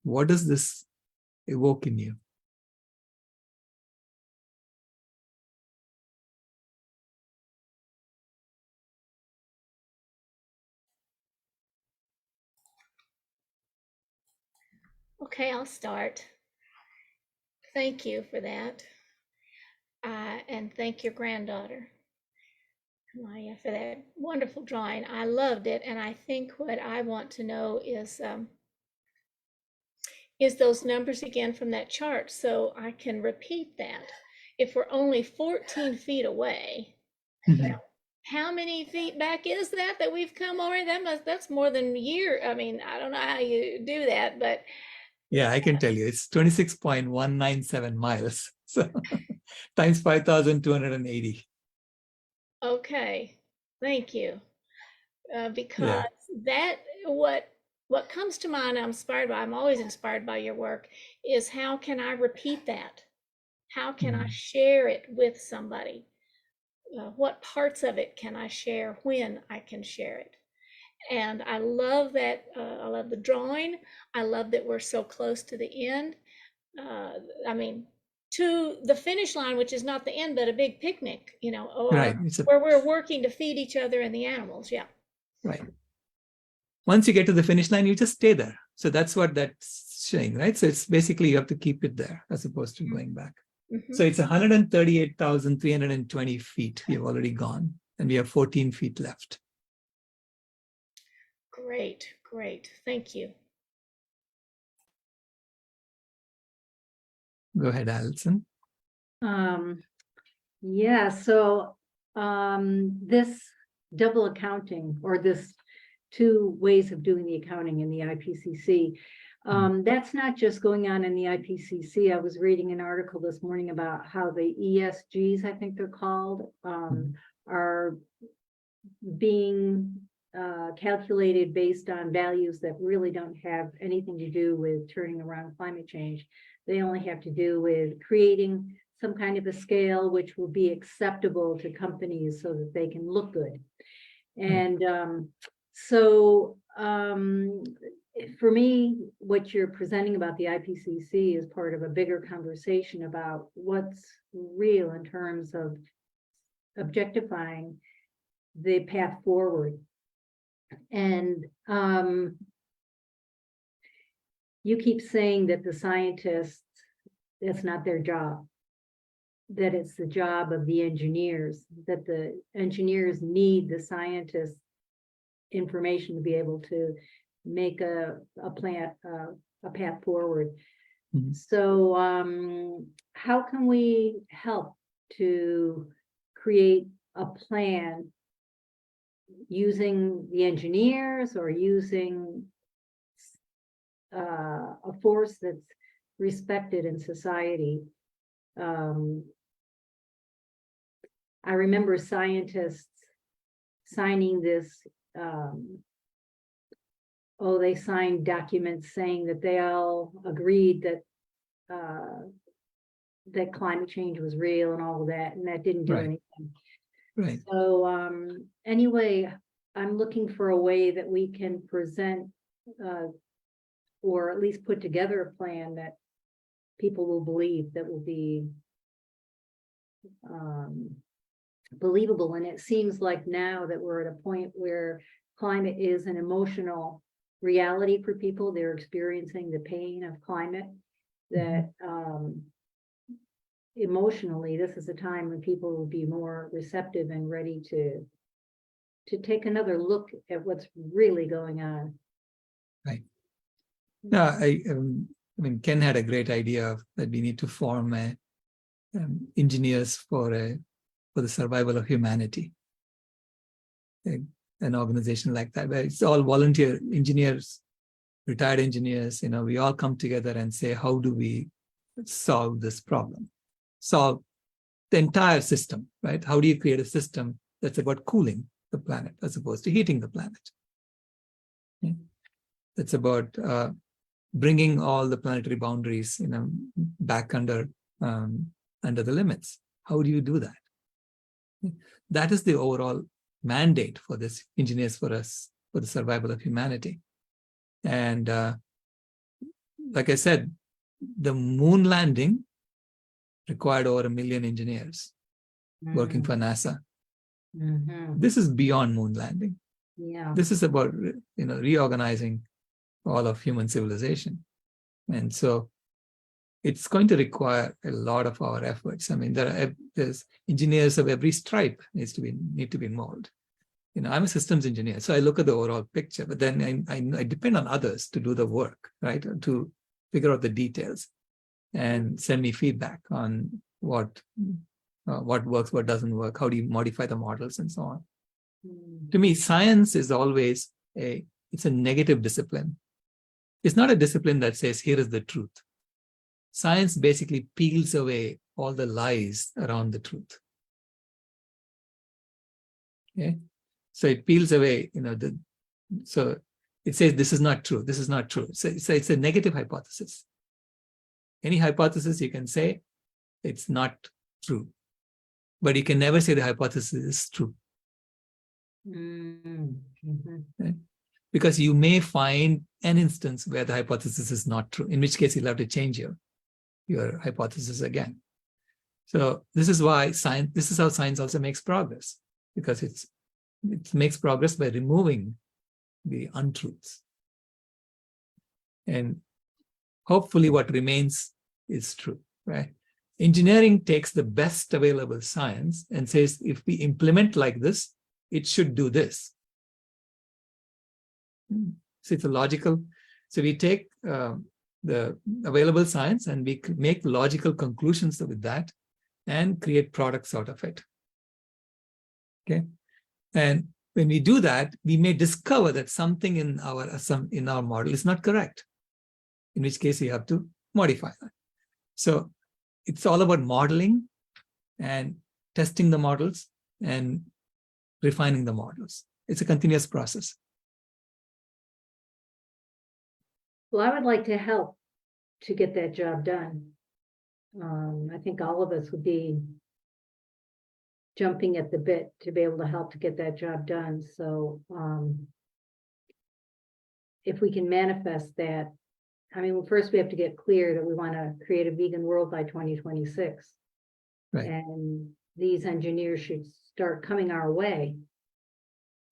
What does this evoke in you? Okay, I'll start. Thank you for that. And thank your granddaughter, Maya, for that wonderful drawing. I loved it. And I think what I want to know is those numbers again from that chart so I can repeat that. If we're only 14 feet away, how many feet back is that we've come already? That's more than a year. I mean, I don't know how you do that, but yeah, I can tell you, it's 26.197 miles. So times 5,280. okay, thank you. Because that what comes to mind, I'm always inspired by your work, is how can I repeat that? How can I share it with somebody? What parts of it can I share when I can share it? And I love that. I love the drawing. I love that we're so close to the end. I mean, to the finish line, which is not the end, but a big picnic, or right. where we're working to feed each other and the animals. Yeah. Right. Once you get to the finish line, you just stay there. So that's what that's showing, right? So it's basically you have to keep it there as opposed to going back. So it's 138,320 feet we have already gone, and we have 14 feet left. Great, great. Thank you. Go ahead, Alison. Yeah, so this double accounting, or this two ways of doing the accounting in the IPCC, that's not just going on in the IPCC. I was reading an article this morning about how the ESGs, I think they're called, are being calculated based on values that really don't have anything to do with turning around climate change. They only have to do with creating some kind of a scale which will be acceptable to companies so that they can look good. And for me, what you're presenting about the IPCC is part of a bigger conversation about what's real in terms of objectifying the path forward. And you keep saying that the scientists, that's not their job, that it's the job of the engineers, that the engineers need the scientists' information to be able to make a path forward. So how can we help to create a plan using the engineers, or using a force that's respected in society? I remember scientists signing this, they signed documents saying that they all agreed that that climate change was real and all of that, and that didn't do anything. Right. So anyway, I'm looking for a way that we can present or at least put together a plan that people will believe, that will be believable. And it seems like now that we're at a point where climate is an emotional reality for people. They're experiencing the pain of climate, that emotionally, this is a time when people will be more receptive and ready to take another look at what's really going on. Right. Yeah, I mean, Ken had a great idea that we need to form engineers for the survival of humanity. An organization like that, where it's all volunteer engineers, retired engineers. We all come together and say, how do we solve this problem? Solve the entire system, right? How do you create a system that's about cooling the planet as opposed to heating the planet? Okay. It's about bringing all the planetary boundaries, back under the limits. How do you do that? That is the overall mandate for this engineers for us, for the survival of humanity. And like I said, the moon landing required over 1 million engineers working for NASA. This is beyond moon landing. Yeah. This is about reorganizing all of human civilization. And so it's going to require a lot of our efforts. I mean, there's engineers of every stripe need to be involved. I'm a systems engineer, so I look at the overall picture, but then I depend on others to do the work, right? To figure out the details and send me feedback on what works, what doesn't work, how do you modify the models, and so on. To me, science is always it's a negative discipline. It's not a discipline that says, here is the truth. Science basically peels away all the lies around the truth. Okay? So it peels away, so it says, this is not true, this is not true. So it's a negative hypothesis. Any hypothesis you can say, it's not true. But you can never say the hypothesis is true. Right? Because you may find an instance where the hypothesis is not true, in which case you'll have to change your hypothesis again. So this is how science also makes progress, because it makes progress by removing the untruths. And hopefully what remains is true, right? Engineering takes the best available science and says, if we implement like this, it should do this. So it's a logical. So we take the available science, and we make logical conclusions with that and create products out of it. Okay. And when we do that, we may discover that something in our model is not correct, in which case we have to modify that. So it's all about modeling and testing the models and refining the models. It's a continuous process. Well, I would like to help to get that job done. I think all of us would be jumping at the bit to be able to help to get that job done. So if we can manifest that, I mean, well, first we have to get clear that we want to create a vegan world by 2026. Right. And these engineers should start coming our way.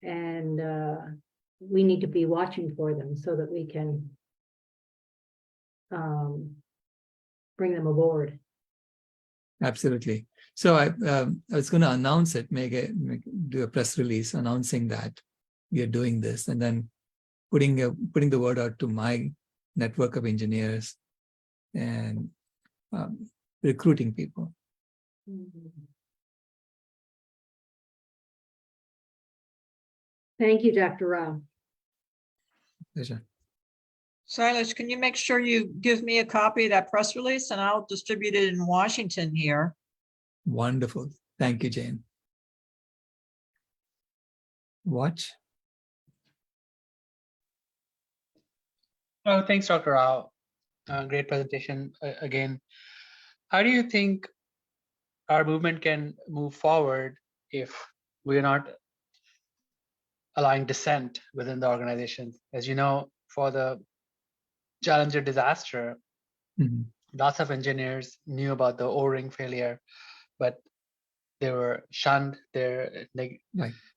And we need to be watching for them so that we can bring them aboard. Absolutely. So I was going to announce it, do a press release announcing that we are doing this, and then putting the word out to my network of engineers and recruiting people. Thank you, Dr. Rao. Pleasure. Sailesh, can you make sure you give me a copy of that press release, and I'll distribute it in Washington here. Wonderful. Thank you, Jane. Watch. Oh, thanks, Dr. Rao. Great presentation again. How do you think our movement can move forward if we're not allowing dissent within the organization? As you know, for the Challenger disaster, lots of engineers knew about the O-ring failure, but they were shunned. Their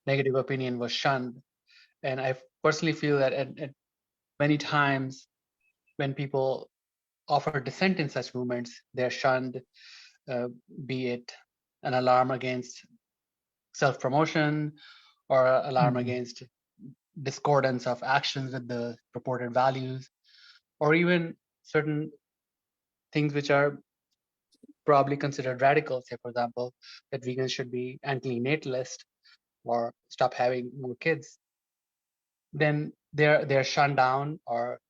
negative opinion was shunned. And I personally feel that at many times when people offer dissent in such movements, they're shunned, be it an alarm against self-promotion or alarm against discordance of actions with the purported values, or even certain things which are probably considered radical, say, for example, that vegans should be anti-natalist or stop having more kids. Then they're shunned down or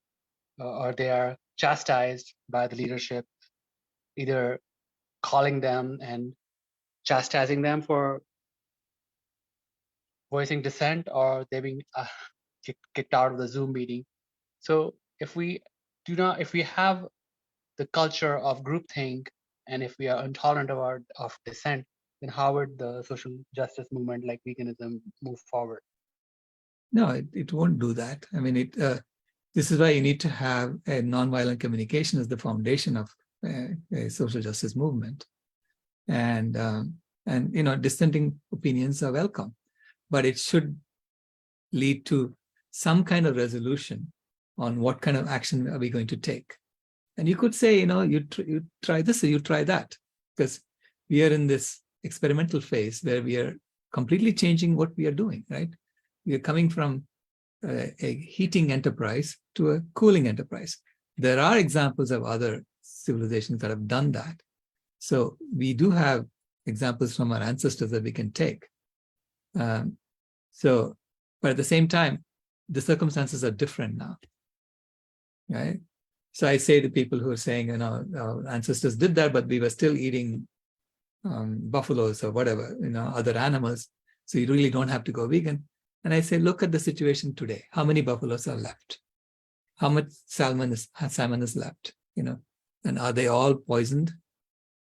they are chastised by the leadership, either calling them and chastising them for voicing dissent, or they're being kicked out of the Zoom meeting. So if we have the culture of groupthink, and if we are intolerant of dissent, then how would the social justice movement like veganism move forward? No, it won't do that. I mean, this is why you need to have a nonviolent communication as the foundation of a social justice movement. And dissenting opinions are welcome, but it should lead to some kind of resolution on what kind of action are we going to take. And you could say, you try this or you try that, because we are in this experimental phase where we are completely changing what we are doing, right? We are coming from a heating enterprise to a cooling enterprise. There are examples of other civilizations that have done that. So we do have examples from our ancestors that we can take. But at the same time, the circumstances are different now, right? So I say to people who are saying, our ancestors did that, but we were still eating buffaloes or whatever, other animals. So you really don't have to go vegan. And I say, look at the situation today. How many buffaloes are left? How much salmon is left? And are they all poisoned?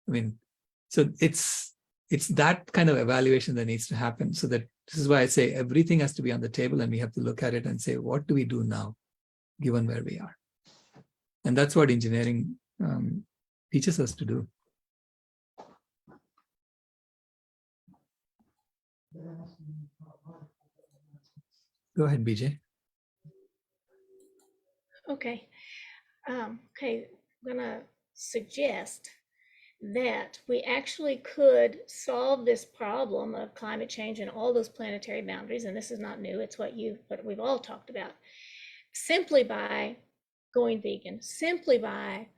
I mean, so it's that kind of evaluation that needs to happen. So that this is why I say everything has to be on the table, and we have to look at it and say, what do we do now, given where we are? And that's what engineering teaches us to do. Go ahead, BJ. Okay. I'm going to suggest that we actually could solve this problem of climate change and all those planetary boundaries, and this is not new, it's what we've all talked about, simply by going vegan simply by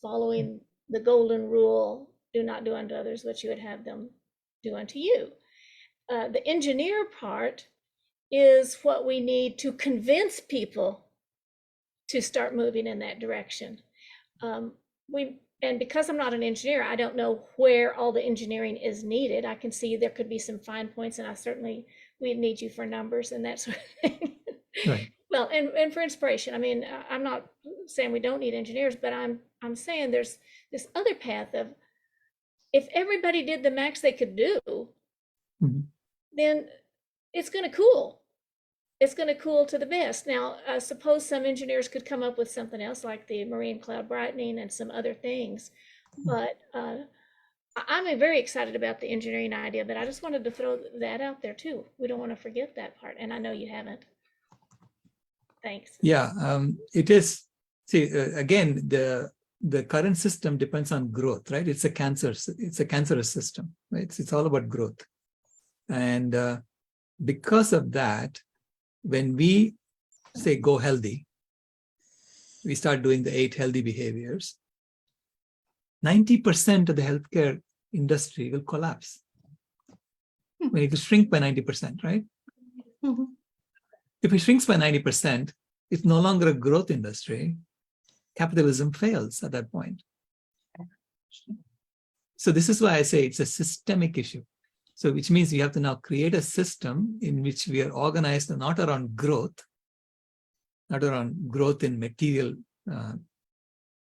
following the golden rule, do not do unto others what you would have them do unto you. The engineer part is what we need to convince people to start moving in that direction. And because I'm not an engineer, I don't know where all the engineering is needed. I can see there could be some fine points, and we'd need you for numbers and that sort of thing. Right. Well, and for inspiration. I mean, I'm not saying we don't need engineers, but I'm saying there's this other path of, if everybody did the max they could do, then it's going to cool. It's going to cool to the best. Now, suppose some engineers could come up with something else like the marine cloud brightening and some other things. But I'm very excited about the engineering idea, but I just wanted to throw that out there too. We don't want to forget that part. And I know you haven't. Thanks. Yeah, it is. See, again, the current system depends on growth, right? It's a cancerous system, right? It's all about growth. And because of that, when we say go healthy, we start doing the 8 healthy behaviors, 90% of the healthcare industry will collapse. When it will shrink by 90%, right? If it shrinks by 90%, it's no longer a growth industry. Capitalism fails at that point. So this is why I say it's a systemic issue. So which means we have to now create a system in which we are organized not around growth, not around growth in material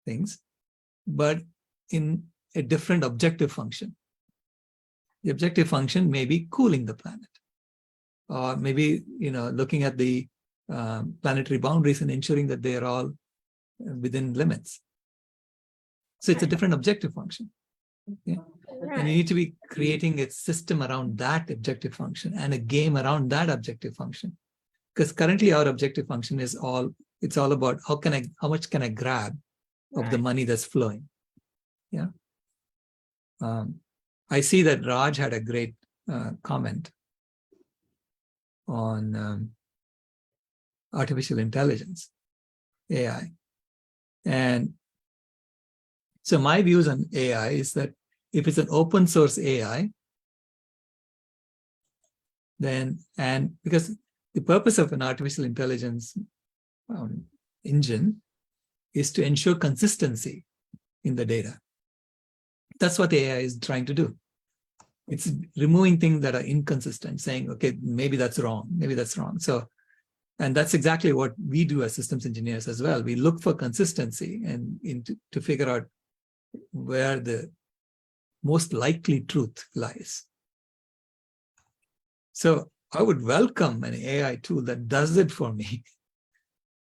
things, but in a different objective function. The objective function may be cooling the planet, or maybe, looking at the planetary boundaries and ensuring that they are all within limits. So it's a different objective function. Okay? Right. And you need to be creating a system around that objective function and a game around that objective function. Because currently our objective function is all about how much can I grab of the money that's flowing. Yeah. I see that Raj had a great comment on artificial intelligence, AI. And so my views on AI is that if it's an open source AI, and because the purpose of an artificial intelligence engine is to ensure consistency in the data. That's what the AI is trying to do. It's removing things that are inconsistent, saying, okay, maybe that's wrong, maybe that's wrong. So, and that's exactly what we do as systems engineers as well. We look for consistency and to figure out where the most likely truth lies. So I would welcome an AI tool that does it for me.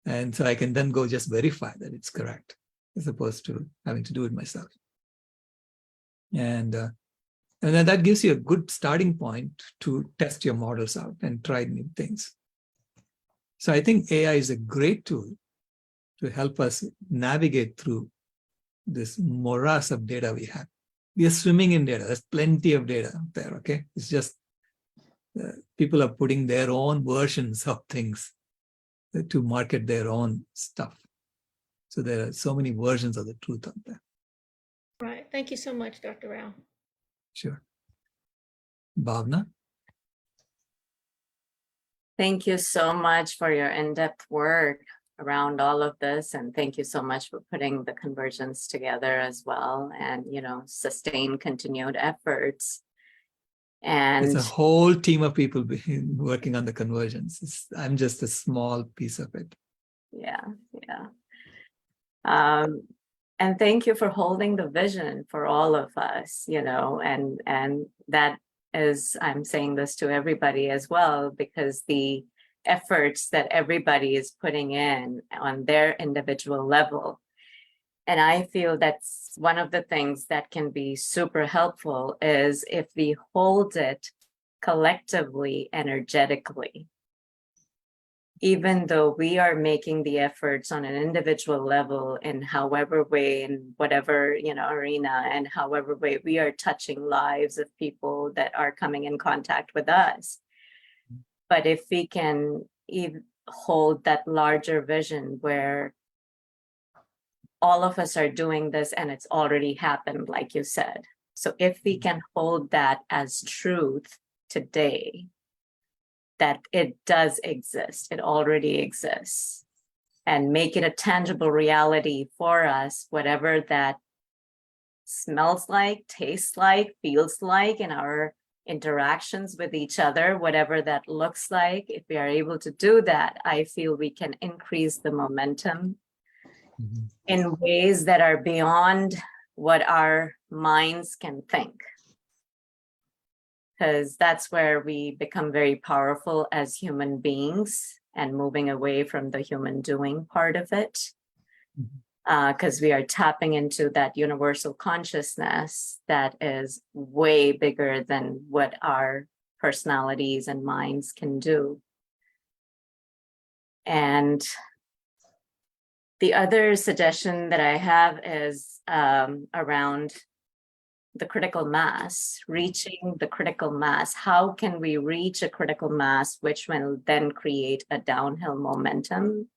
And so I can then go just verify that it's correct, as opposed to having to do it myself. And then that gives you a good starting point to test your models out and try new things. So I think AI is a great tool to help us navigate through this morass of data we have. We are swimming in data. There's plenty of data out there, okay? It's just people are putting their own versions of things to market their own stuff. So there are so many versions of the truth out there. Right. Thank you so much, Dr. Rao. Sure. Bhavna? Thank you so much for your in-depth work around all of this. And thank you so much for putting the conversions together as well, and, sustain continued efforts. And it's a whole team of people working on the conversions. I'm just a small piece of it. Yeah. And thank you for holding the vision for all of us, and that is, I'm saying this to everybody as well, because the efforts that everybody is putting in on their individual level. And I feel that's one of the things that can be super helpful is if we hold it collectively, energetically. Even though we are making the efforts on an individual level in however way, in whatever, arena, and however way we are touching lives of people that are coming in contact with us. But if we can hold that larger vision where all of us are doing this and it's already happened, like you said. So if we can hold that as truth today, that it does exist, it already exists, and make it a tangible reality for us, whatever that smells like, tastes like, feels like in our interactions with each other, whatever that looks like, if we are able to do that, I feel we can increase the momentum in ways that are beyond what our minds can think. Because that's where we become very powerful as human beings and moving away from the human doing part of it. Because we are tapping into that universal consciousness that is way bigger than what our personalities and minds can do. And the other suggestion that I have is around the critical mass, reaching the critical mass. How can we reach a critical mass, which will then create a downhill momentum?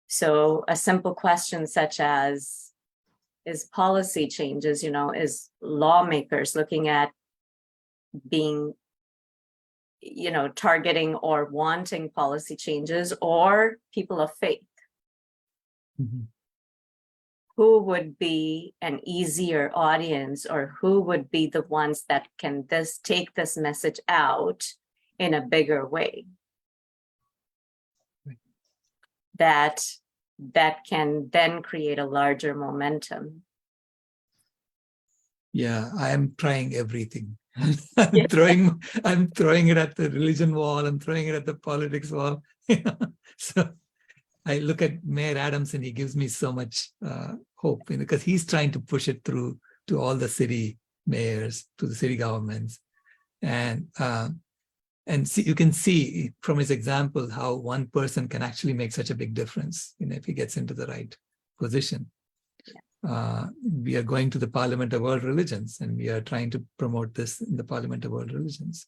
So a simple question such as, is policy changes, is lawmakers looking at being, targeting or wanting policy changes, or people of faith? Who would be an easier audience, or who would be the ones that can take this message out in a bigger way? That can then create a larger momentum. Yeah, I am trying everything. I'm throwing it at the religion wall. I'm throwing it at the politics wall. So I look at Mayor Adams and he gives me so much hope, because he's trying to push it through to all the city mayors, to the city governments. And see, you can see from his example how one person can actually make such a big difference, if he gets into the right position. We are going to the Parliament of World Religions, and we are trying to promote this in the Parliament of World Religions,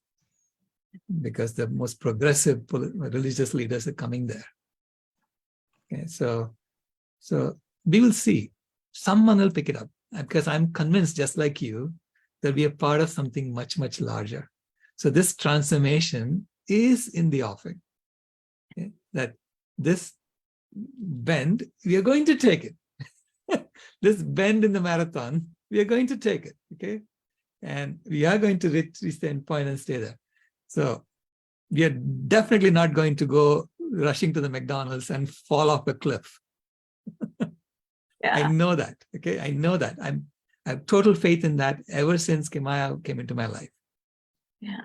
because the most progressive religious leaders are coming there. Okay, so we will see. Someone will pick it up, because I'm convinced, just like you, that we are part of something much, much larger. So this transformation is in the offing. Okay? That this bend, we are going to take it. This bend in the marathon, we are going to take it. Okay, and we are going to reach the end point and stay there. So we are definitely not going to go rushing to the McDonald's and fall off a cliff. Yeah. I know that. Okay, I know that. I have total faith in that ever since Kimaya came into my life. Yeah.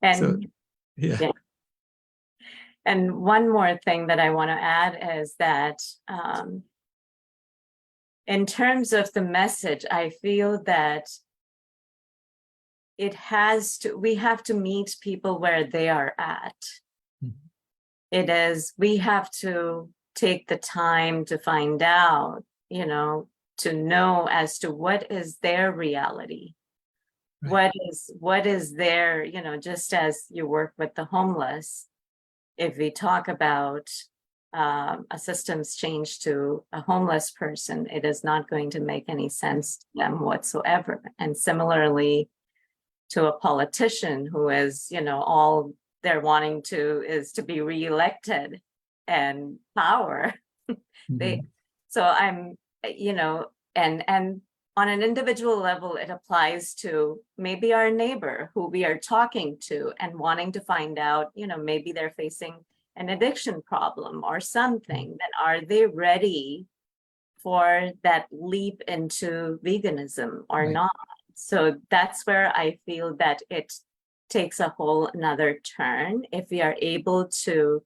And so, yeah. And one more thing that I want to add is that in terms of the message, I feel that we have to meet people where they are at. We have to take the time to find out, to know as to what is their reality. Right. What is their, just as you work with the homeless, if we talk about a systems change to a homeless person, it is not going to make any sense to them whatsoever. And similarly to a politician who is, all they're wanting to is to be reelected and power. So I'm, and on an individual level, it applies to maybe our neighbor who we are talking to and wanting to find out, maybe they're facing an addiction problem or something. Then are they ready for that leap into veganism or not? So that's where I feel that it takes a whole another turn if we are able to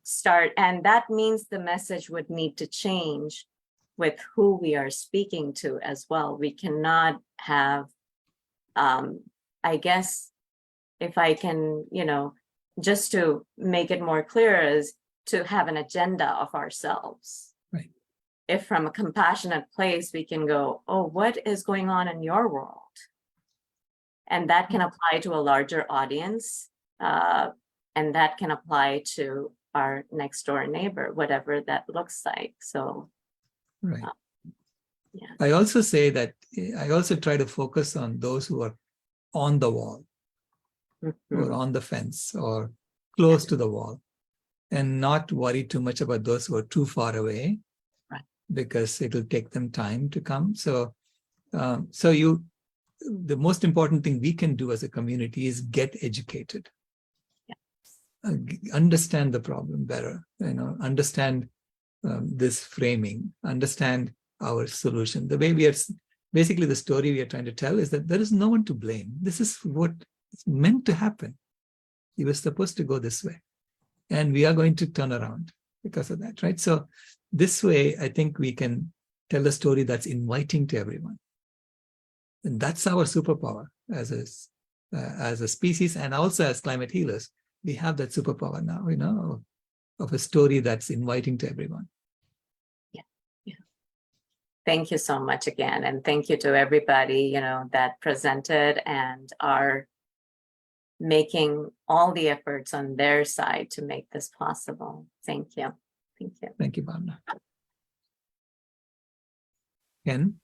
start. And that means the message would need to change with who we are speaking to as well. We cannot have, I guess, if I can, just to make it more clear, is to have an agenda of ourselves. Right. If from a compassionate place, we can go, oh, what is going on in your world? And that can apply to a larger audience. And that can apply to our next door neighbor, whatever that looks like. So, Right. yeah. I also say that I also try to focus on those who are on the wall, Mhm. or on the fence, or close to the wall, and not worry too much about those who are too far away, Right. because it'll take them time to come. So, the most important thing we can do as a community is get educated, understand the problem better, understand this framing, understand our solution. The way we are, basically the story we are trying to tell is that there is no one to blame. This is what is meant to happen. You were supposed to go this way, and we are going to turn around because of that, right? So this way, I think we can tell a story that's inviting to everyone. And that's our superpower as a species, and also as climate healers. We have that superpower now, of a story that's inviting to everyone. Thank you so much again. And thank you to everybody, that presented and are making all the efforts on their side to make this possible. Thank you. Thank you. Thank you, Bhavna. Ken?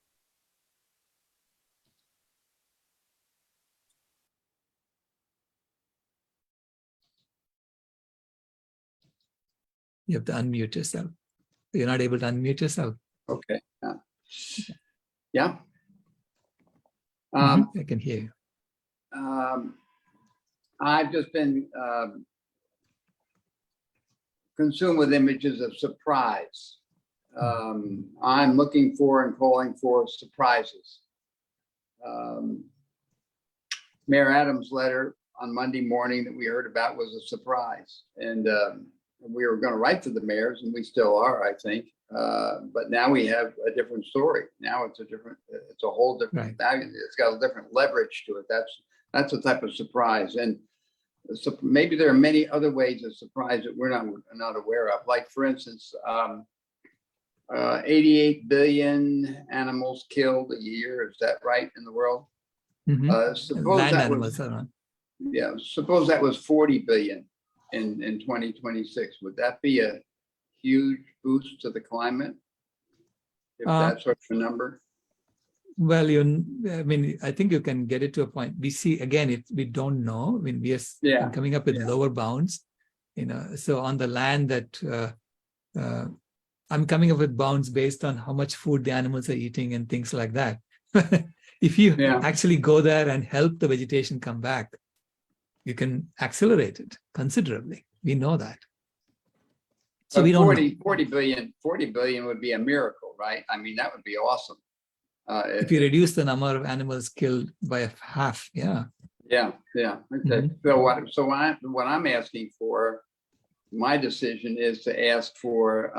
You have to unmute yourself. You're not able to unmute yourself. Okay. Yeah. Yeah. I can hear you. I've just been consumed with images of surprise. I'm looking for and calling for surprises. Mayor Adams' letter on Monday morning that we heard about was a surprise. And we were going to write to the mayors, and we still are, I think. But now we have a different story. Now it's a whole different, it's got a different leverage to it. That's a type of surprise. And so maybe there are many other ways of surprise that we're not aware of. Like, for instance, 88 billion animals killed a year. Is that right, in the world? Suppose Land that animals was, are on. yeah, suppose that was 40 billion in 2026. Would that be a huge boost to the climate, if that's sort of a number? Well, I think you can get it to a point. We see, again, we don't know. I mean, we are coming up with lower bounds, so on the land that I'm coming up with bounds based on how much food the animals are eating and things like that. If you actually go there and help the vegetation come back, you can accelerate it considerably. We know that. So we don't 40 billion would be a miracle, right? I mean, that would be awesome. If you reduce the number of animals killed by half, Okay. So what I'm asking for, my decision is to ask for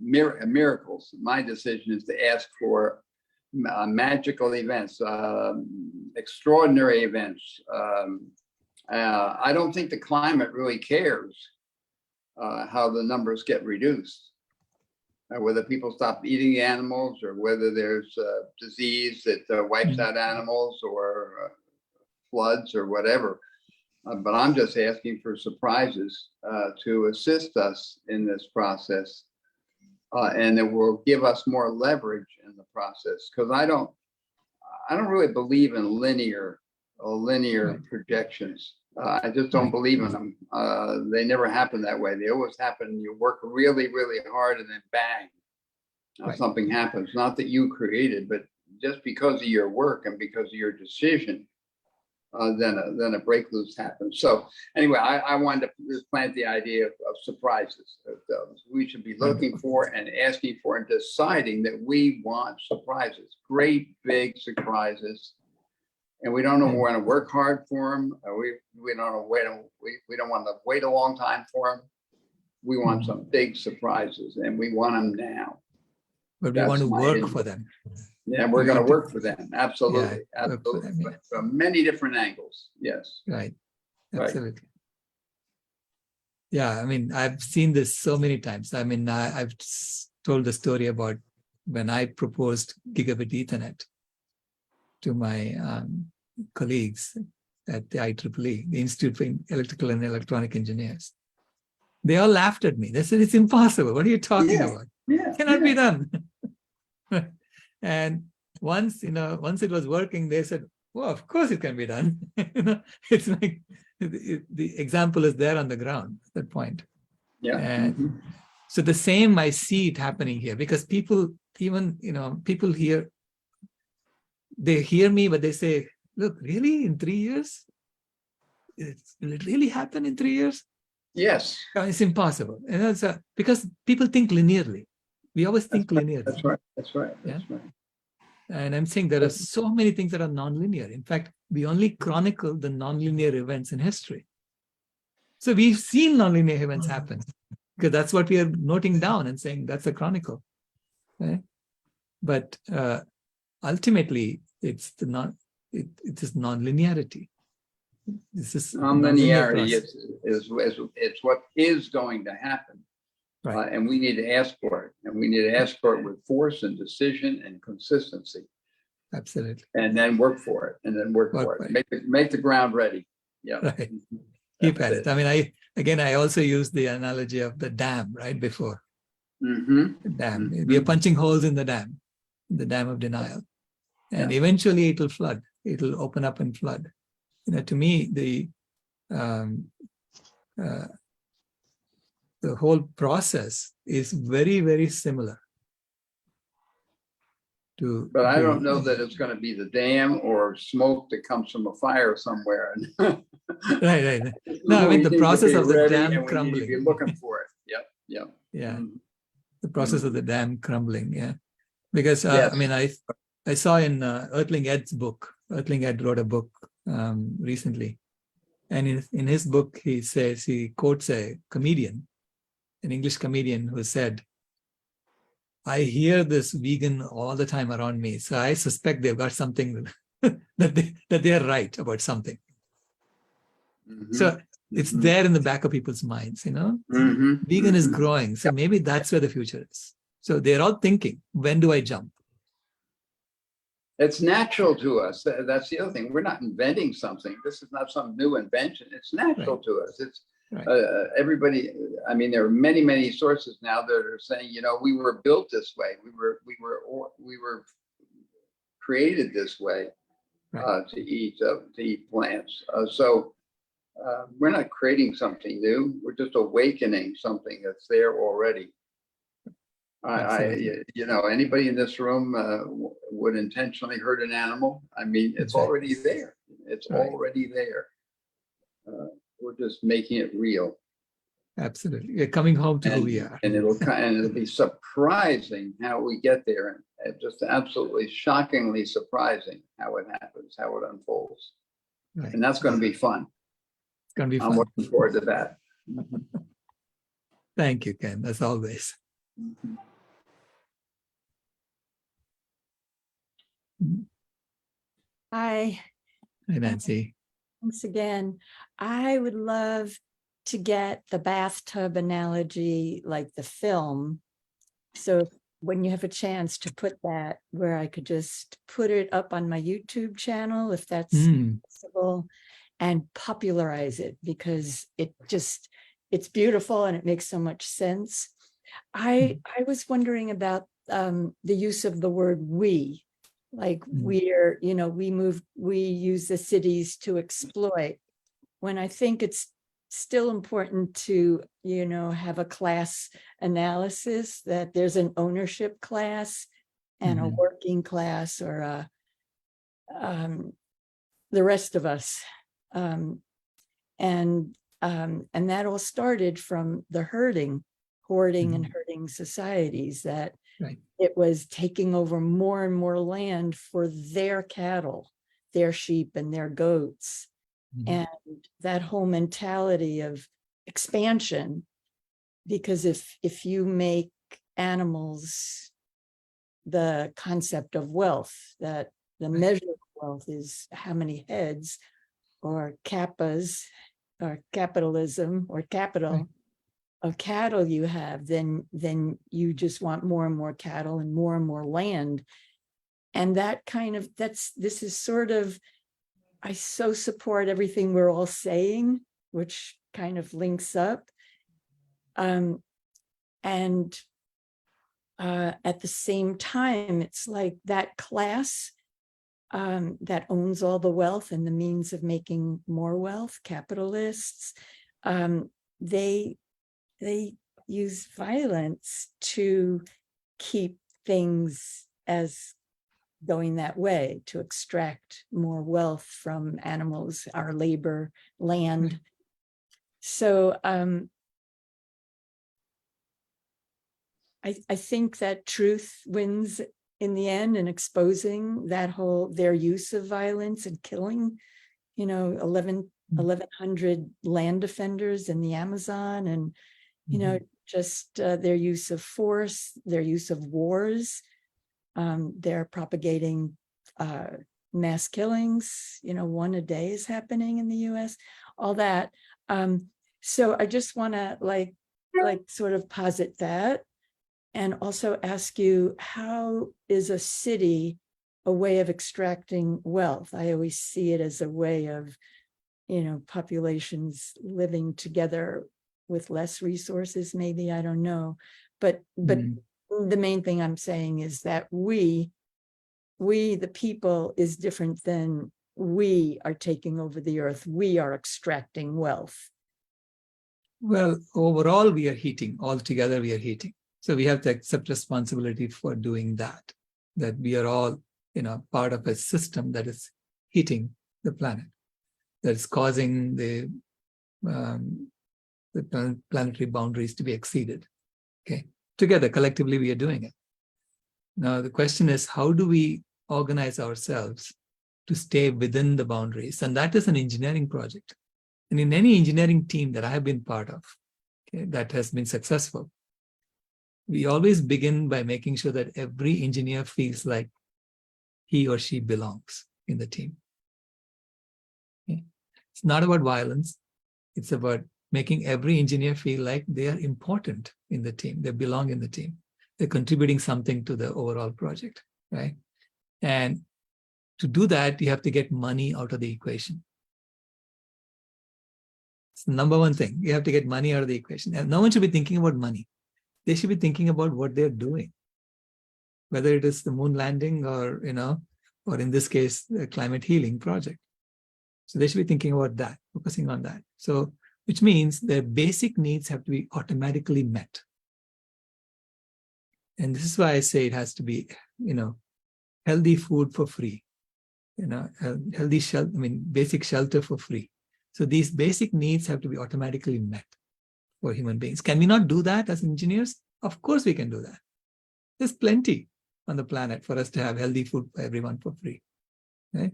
miracles. My decision is to ask for magical events, extraordinary events. I don't think the climate really cares how the numbers get reduced. Whether people stop eating animals, or whether there's disease that wipes out animals, or floods, or whatever. But I'm just asking for surprises to assist us in this process, and that will give us more leverage in the process. Because I don't really believe in linear projections. I just don't believe in them. They never happen that way. They always happen. You work really, really hard, and then bang, something happens. Not that you created, but just because of your work and because of your decision, then a break loose happens. So anyway, I wanted to plant the idea of surprises. We should be looking for and asking for and deciding that we want surprises, great big surprises. And we don't want to work hard for them. We don't want to wait a long time for them. We want some big surprises, and we want them now. But we want to work for them. Yeah, we're going to work for them. Absolutely. Yeah, Absolutely. Them, from many different angles. Yes. Right. Absolutely. Right. Yeah, I mean, I've seen this so many times. I mean, I've told the story about when I proposed gigabit Ethernet to my colleagues at the IEEE, the Institute for Electrical and Electronic Engineers. They all laughed at me. They said, it's impossible. What are you talking Yeah. about? Yeah. It cannot be yeah. done. And once it was working, they said, well, of course it can be done. It's like the example is there on the ground at that point. Yeah. And Mhm. so the same, I see it happening here, because people, even, people here, they hear me, but they say, look, really, in 3 years? Will it really happen in 3 years? Yes. No, it's impossible. And that's because people think linearly. We always think linearly. That's right. That's right. Yeah. That's right. And I'm saying there are so many things that are nonlinear. In fact, we only chronicle the nonlinear events in history. So we've seen nonlinear events happen, because that's what we are noting down and saying that's a chronicle. Okay? But ultimately, it's it is nonlinearity. This is nonlinear Nonlinearity process. is it's what is going to happen. Right. And we need to ask for it. And we need to ask for it with force and decision and consistency. Absolutely. And then work for it. And then work for Right. it. Make the ground ready. Yeah. Right. Keep That's at it. I mean, I also use the analogy of the dam right before. Mm-hmm. The dam. Mhm. We are punching holes in the dam of denial. And eventually it will flood. It will open up and flood. To me, the whole process is very, very similar to. But I don't know that it's going to be the dam or smoke that comes from a fire somewhere. Right. No, I mean the process of the dam and we need to crumbling. be looking for it. Yep. Yep. Yeah, Mhm. the process of the dam crumbling. Yeah, because Yes. I mean, I saw in Earthling Ed's book. Earthling Ed wrote a book recently, and in his book he quotes a comedian, an English comedian, who said, I hear this vegan all the time around me, so I suspect they've got something that they are right about something. Mhm. So it's Mhm. there in the back of people's minds, Mhm. Vegan is Mhm. growing, so maybe that's where the future is. So they're all thinking, when do I jump? It's natural to us. That's the other thing. We're not inventing something. This is not some new invention. It's natural to us. It's Right. everybody. I mean, there are many, many sources now that are saying, we were built this way. We were created this way Right. to eat plants. So we're not creating something new. We're just awakening something that's there already. Anybody in this room would intentionally hurt an animal. I mean, it's Exactly. already there. It's Right. already there. We're just making it real. Absolutely. We're coming home to who we are. And it'll be surprising how we get there, and just absolutely shockingly surprising how it happens, how it unfolds. Right. And that's going to be fun. It's going to be I'm fun. looking forward to that. Thank you, Ken, as always. Hi, Hi, Nancy. thanks again. I would love to get the bathtub analogy like the film. So when you have a chance to put that, where I could just put it up on my YouTube channel, if that's possible, and popularize it, because it's beautiful and it makes so much sense. I was wondering about the use of the word we. Like we use the cities to exploit, when I think it's still important to, have a class analysis, that there's an ownership class and a working class, or the rest of us. And that all started from the hoarding and herding societies, that Right. it was taking over more and more land for their cattle, their sheep and their goats. And that whole mentality of expansion, because if you make animals the concept of wealth, that the measure of wealth is how many heads or kappas or capitalism or capital of cattle you have, then you just want more and more cattle and more land. And that this is sort of, I so support everything we're all saying, which kind of links up. And at the same time, it's like that class that owns all the wealth and the means of making more wealth, capitalists, they use violence to keep things as going that way, to extract more wealth from animals, our labor, land. So I think that truth wins in the end, and exposing that whole, their use of violence and killing, 1,100 land defenders in the Amazon, and, just their use of force, their use of wars. They're propagating mass killings, one a day is happening in the US, all that. So I just want to like sort of posit that, and also ask you, how is a city a way of extracting wealth? I always see it as a way of, populations living together with less resources, maybe, I don't know. But the main thing I'm saying is that we, the people, is different than we are taking over the earth. We are extracting wealth. Well, overall, we are heating. Altogether, we are heating. So we have to accept responsibility for doing that we are all, part of a system that is heating the planet, that is causing the planetary boundaries to be exceeded. Okay. Together, collectively, we are doing it. Now, the question is, how do we organize ourselves to stay within the boundaries? And that is an engineering project. And in any engineering team that I have been part of, okay, that has been successful, we always begin by making sure that every engineer feels like he or she belongs in the team. Okay? It's not about violence. It's about making every engineer feel like they are important in the team. They belong in the team. They're contributing something to the overall project, right? And to do that, you have to get money out of the equation. It's the number one thing. You have to get money out of the equation. And no one should be thinking about money. They should be thinking about what they're doing, whether it is the moon landing or, or in this case, the climate healing project. So they should be thinking about that, focusing on that. So, which means their basic needs have to be automatically met. And this is why I say it has to be, healthy food for free, healthy shelter, basic shelter for free. So these basic needs have to be automatically met for human beings. Can we not do that as engineers? Of course we can do that. There's plenty on the planet for us to have healthy food for everyone for free. Right?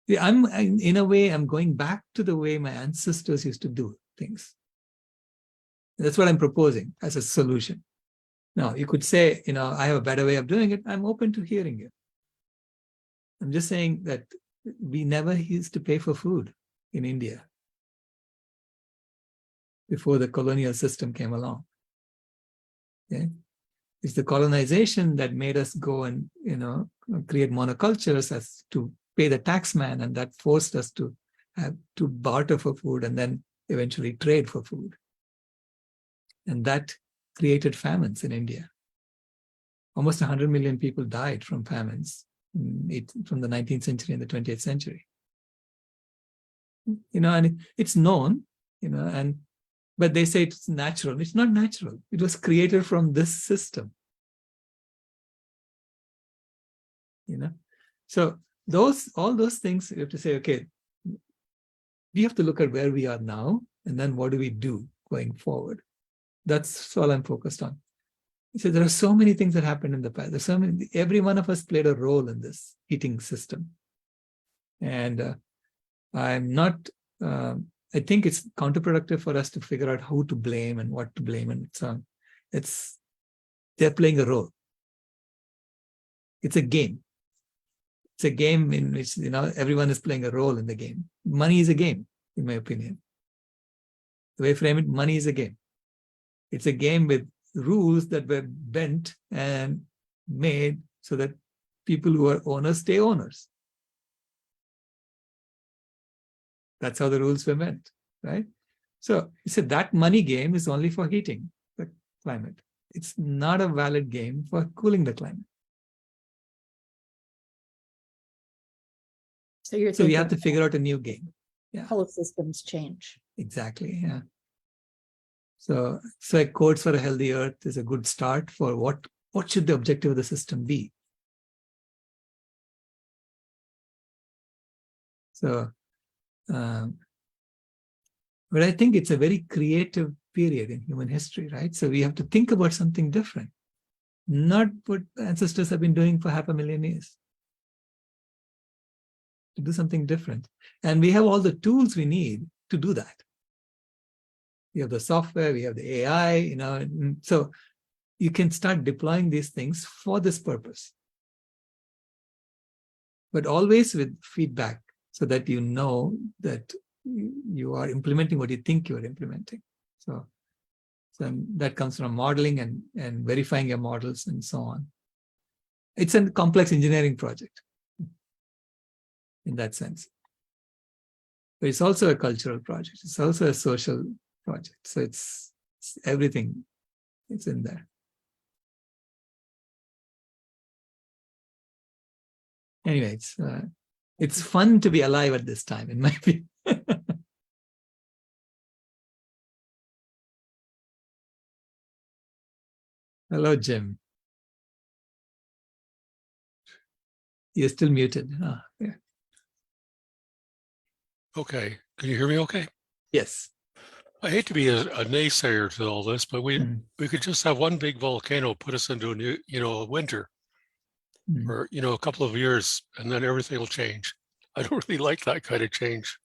In a way, I'm going back to the way my ancestors used to do things. That's what I'm proposing as a solution. Now, you could say, I have a better way of doing it. I'm open to hearing you. I'm just saying that we never used to pay for food in India before the colonial system came along. Okay? It's the colonization that made us go and, create monocultures as to pay the taxman, and that forced us to have to barter for food and then eventually trade for food. And that created famines in India. Almost 100 million people died from famines from the 19th century and the 20th century. And it's known, but they say it's natural. It's not natural. It was created from this system. So all those things, you have to say, okay, we have to look at where we are now, and then what do we do going forward? That's all I'm focused on. So there are so many things that happened in the past. There's so many. Every one of us played a role in this heating system, and I'm not. I think it's counterproductive for us to figure out who to blame and what to blame, and so on. They're playing a role. It's a game. It's a game in which everyone is playing a role in the game. Money is a game, in my opinion. The way I frame it, money is a game. It's a game with rules that were bent and made so that people who are owners stay owners. That's how the rules were meant, right? So he said that money game is only for heating the climate. It's not a valid game for cooling the climate. So you're So we have thinking to figure out a new game. Yeah, whole systems change. exactly. Yeah. So a codes for a healthy earth is a good start for what should the objective of the system be. So, but I think it's a very creative period in human history, right? So we have to think about something different, not what ancestors have been doing for 500,000 years. To do something different. And we have all the tools we need to do that. We have the software, we have the AI, so you can start deploying these things for this purpose. But always with feedback so that you know that you are implementing what you think you are implementing. So that comes from modeling and verifying your models and so on. It's a complex engineering project in that sense. But it's also a cultural project. It's also a social project. So it's everything. It's in there. Anyway, it's fun to be alive at this time, in my opinion. Hello, Jim. You're still muted. Yeah. Okay, can you hear me okay? Yes. I hate to be a naysayer to all this, but we could just have one big volcano put us into a new, a winter or, a couple of years, and then everything will change. I don't really like that kind of change.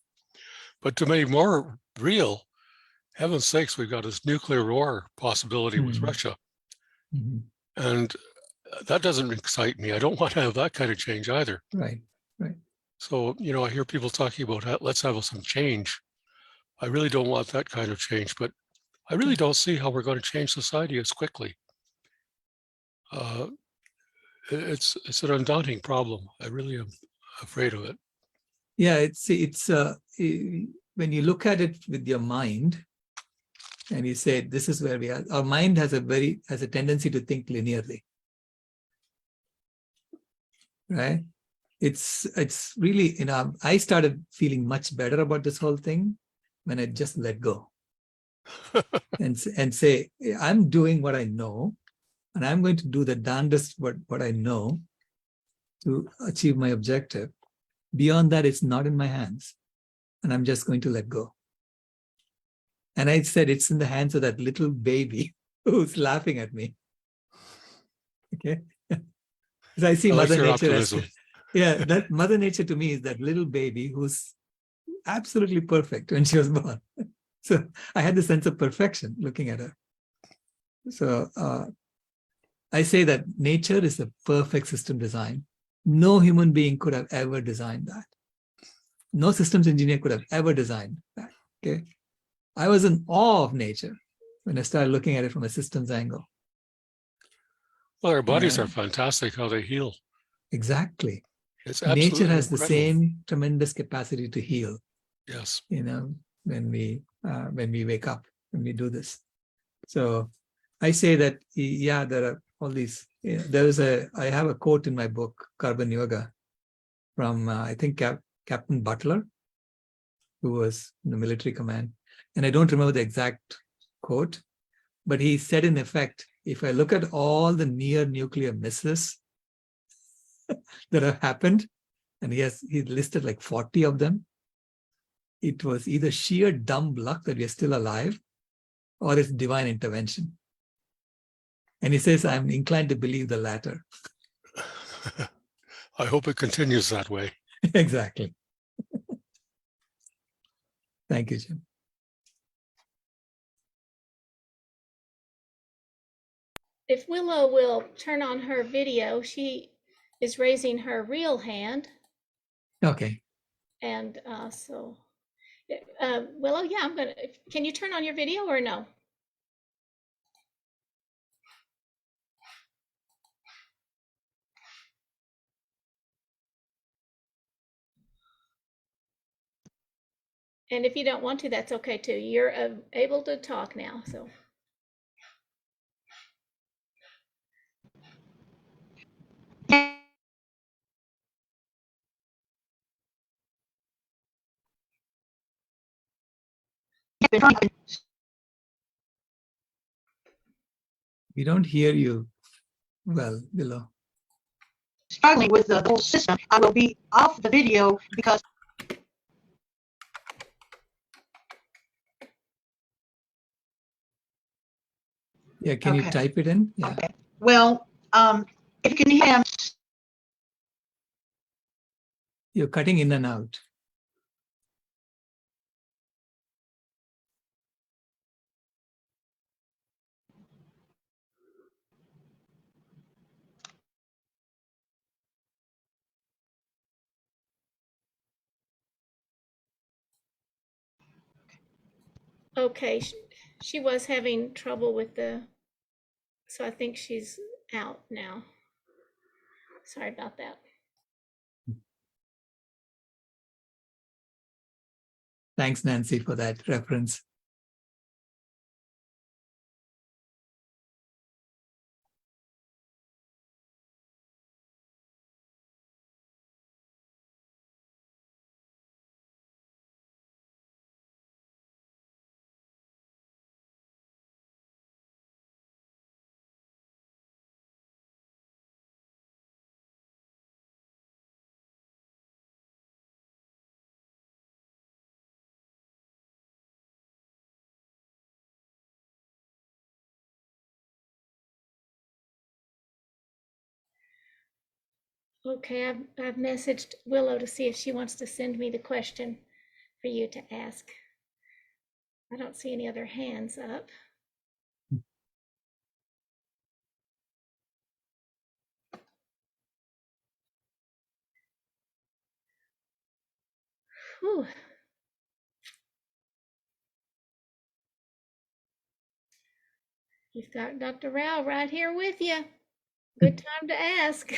But to make more real, heaven's sakes, we've got this nuclear war possibility with Russia. And that doesn't excite me. I don't want to have that kind of change either. Right. So, I hear people talking about let's have some change. I really don't want that kind of change, but I really don't see how we're going to change society as quickly. It's an undaunting problem. I really am afraid of it. Yeah, it's when you look at it with your mind and you say, this is where we are, our mind has a tendency to think linearly. Right? It's really, I started feeling much better about this whole thing when I just let go and say, I'm doing what I know, and I'm going to do the darndest what I know to achieve my objective. Beyond that, it's not in my hands, and I'm just going to let go. And I said, it's in the hands of that little baby who's laughing at me. Okay. Because I see Mother Nature as, that Mother Nature to me is that little baby who's absolutely perfect when she was born. So I had the sense of perfection looking at her. So I say that nature is a perfect system design. No human being could have ever designed that. No systems engineer could have ever designed that. Okay. I was in awe of nature when I started looking at it from a systems angle. Well, our bodies are fantastic how they heal. Exactly. It's Nature has incredible. the same tremendous capacity to heal. Yes. When we wake up, when we do this. So I say that, there are all these, I have a quote in my book, Carbon Yoga, from, I think, Captain Butler, who was in the military command. And I don't remember the exact quote, but he said, in effect, if I look at all the near nuclear misses that have happened, and he listed like 40 of them, it was either sheer dumb luck that we are still alive, or it's divine intervention. And he says, I'm inclined to believe the latter. I hope it continues that way. Exactly. Thank you, Jim. If Willow will turn on her video, she is raising her real hand. Okay. And Willow, yeah, can you turn on your video or no? And if you don't want to, that's okay too. You're able to talk now, so. We don't hear you well below. Struggling with the whole system. I will be off the video because Yeah, can you Okay. type it in? Yeah. Okay. Well, if you can hear him, You're cutting in and out. Okay, she was having trouble with so I think she's out now. Sorry about that. Thanks, Nancy, for that reference. Okay, I've messaged Willow to see if she wants to send me the question for you to ask. I don't see any other hands up. Whew. You've got Dr. Rao right here with you. Good time to ask.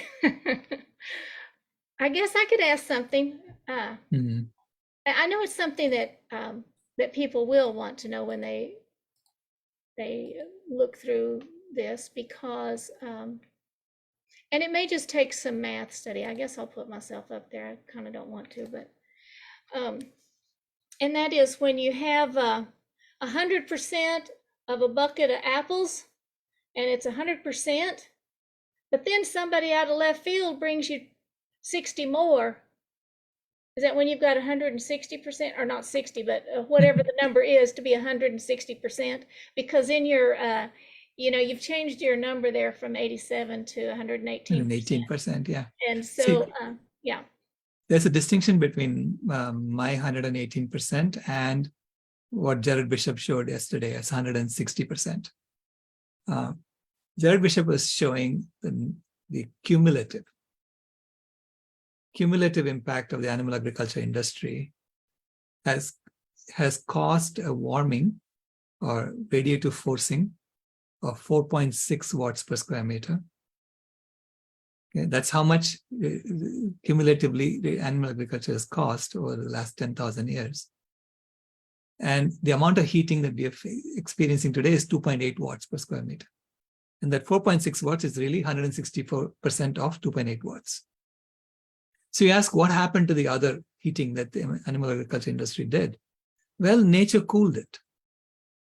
I guess I could ask something. I know it's something that that people will want to know when they look through this, because and it may just take some math study. I guess I'll put myself up there. I kind of don't want to, but and that is when you have 100% of a bucket of apples, and it's 100%, but then somebody out of left field brings you 60 more. Is that when you've got 160%, or not 60, but whatever the number is to be 160%? Because in your, you've changed your number there from 87 to 118%. 118%, yeah. And so, yeah. There's a distinction between my 118% and what Jared Bishop showed yesterday as 160%. Jared Bishop was showing the cumulative impact of the animal agriculture industry has caused a warming or radiative forcing of 4.6 watts per square meter. Okay, that's how much cumulatively the animal agriculture has cost over the last 10,000 years. And the amount of heating that we are experiencing today is 2.8 watts per square meter. And that 4.6 watts is really 164% of 2.8 watts. So you ask, what happened to the other heating that the animal agriculture industry did? Well, nature cooled it.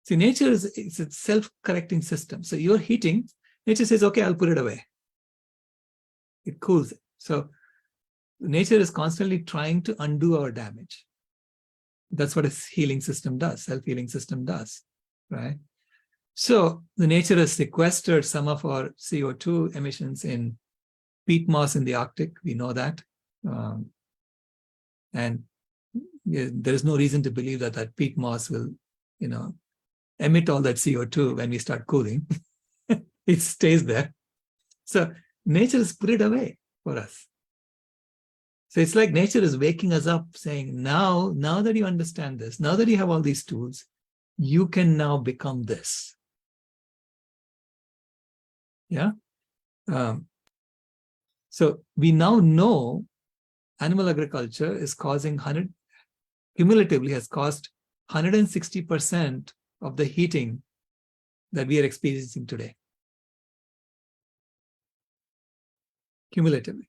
See, nature is a self-correcting system. So you're heating, nature says, okay, I'll put it away. It cools it. So nature is constantly trying to undo our damage. That's what a healing system does, self-healing system does, right? So the nature has sequestered some of our CO2 emissions in peat moss in the Arctic. We know that. And there is no reason to believe that peat moss will, emit all that CO2 when we start cooling. It stays there. So nature has put it away for us. So it's like nature is waking us up, saying, now that you understand this, now that you have all these tools, you can now become this. Yeah. So we now know animal agriculture is causing cumulatively has caused 160% of the heating that we are experiencing today. Cumulatively.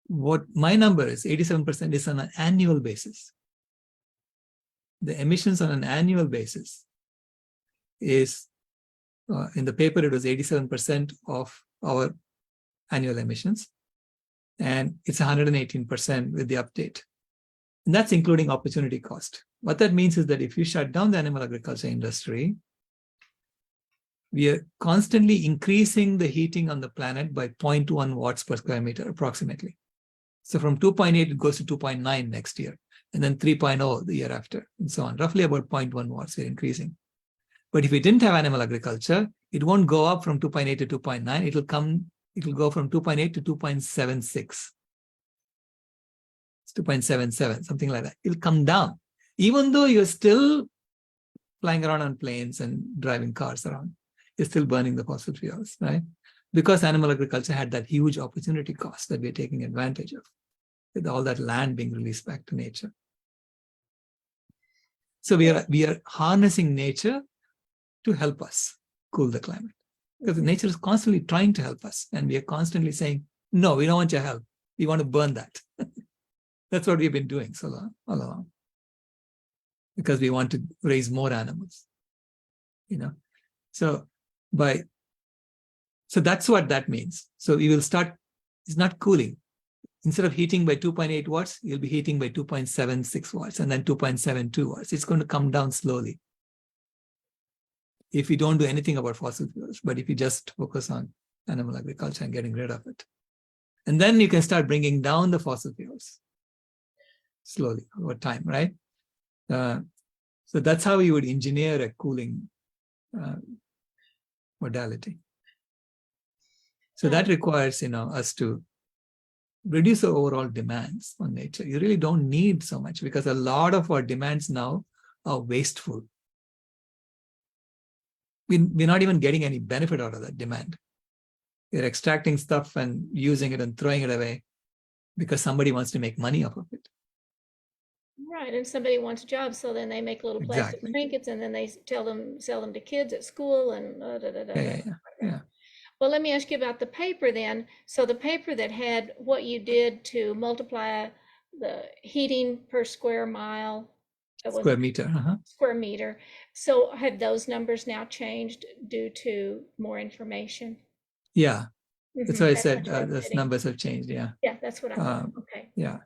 What my number is, 87%, is on an annual basis. The emissions on an annual basis is, in the paper, it was 87% of our annual emissions. And it's 118% with the update. And that's including opportunity cost. What that means is that if you shut down the animal agriculture industry, we are constantly increasing the heating on the planet by 0.1 watts per square meter, approximately. So from 2.8, it goes to 2.9 next year, and then 3.0 the year after, and so on. Roughly about 0.1 watts we're increasing. But if we didn't have animal agriculture, it won't go up from 2.8 to 2.9. It'll go from 2.8 to 2.76. It's 2.77, something like that. It'll come down, even though you're still flying around on planes and driving cars around. You're still burning the fossil fuels, right? Because animal agriculture had that huge opportunity cost that we're taking advantage of, with all that land being released back to nature. So we are harnessing nature to help us cool the climate, because nature is constantly trying to help us, and we are constantly saying, no, we don't want your help. We want to burn that. That's what we've been doing all along, because we want to raise more animals, So that's what that means. So we will start, it's not cooling. Instead of heating by 2.8 watts, you'll be heating by 2.76 watts and then 2.72 watts. It's going to come down slowly if we don't do anything about fossil fuels, but if you just focus on animal agriculture and getting rid of it. And then you can start bringing down the fossil fuels slowly over time, right? So that's how you would engineer a cooling modality. So that requires, us to reduce the overall demands on nature. You really don't need so much, because a lot of our demands now are wasteful. We're not even getting any benefit out of that demand. We're extracting stuff and using it and throwing it away because somebody wants to make money off of it. Right, and somebody wants jobs, so then they make little plastic trinkets, and then they sell them to kids at school, and Yeah. Well, let me ask you about the paper then. So the paper that had what you did to multiply the heating per square mile. Square meter. Square meter. So have those numbers now changed due to more information? Yeah. That's why I said those numbers have changed. Yeah. Yeah, that's what I thought. Okay. Yeah.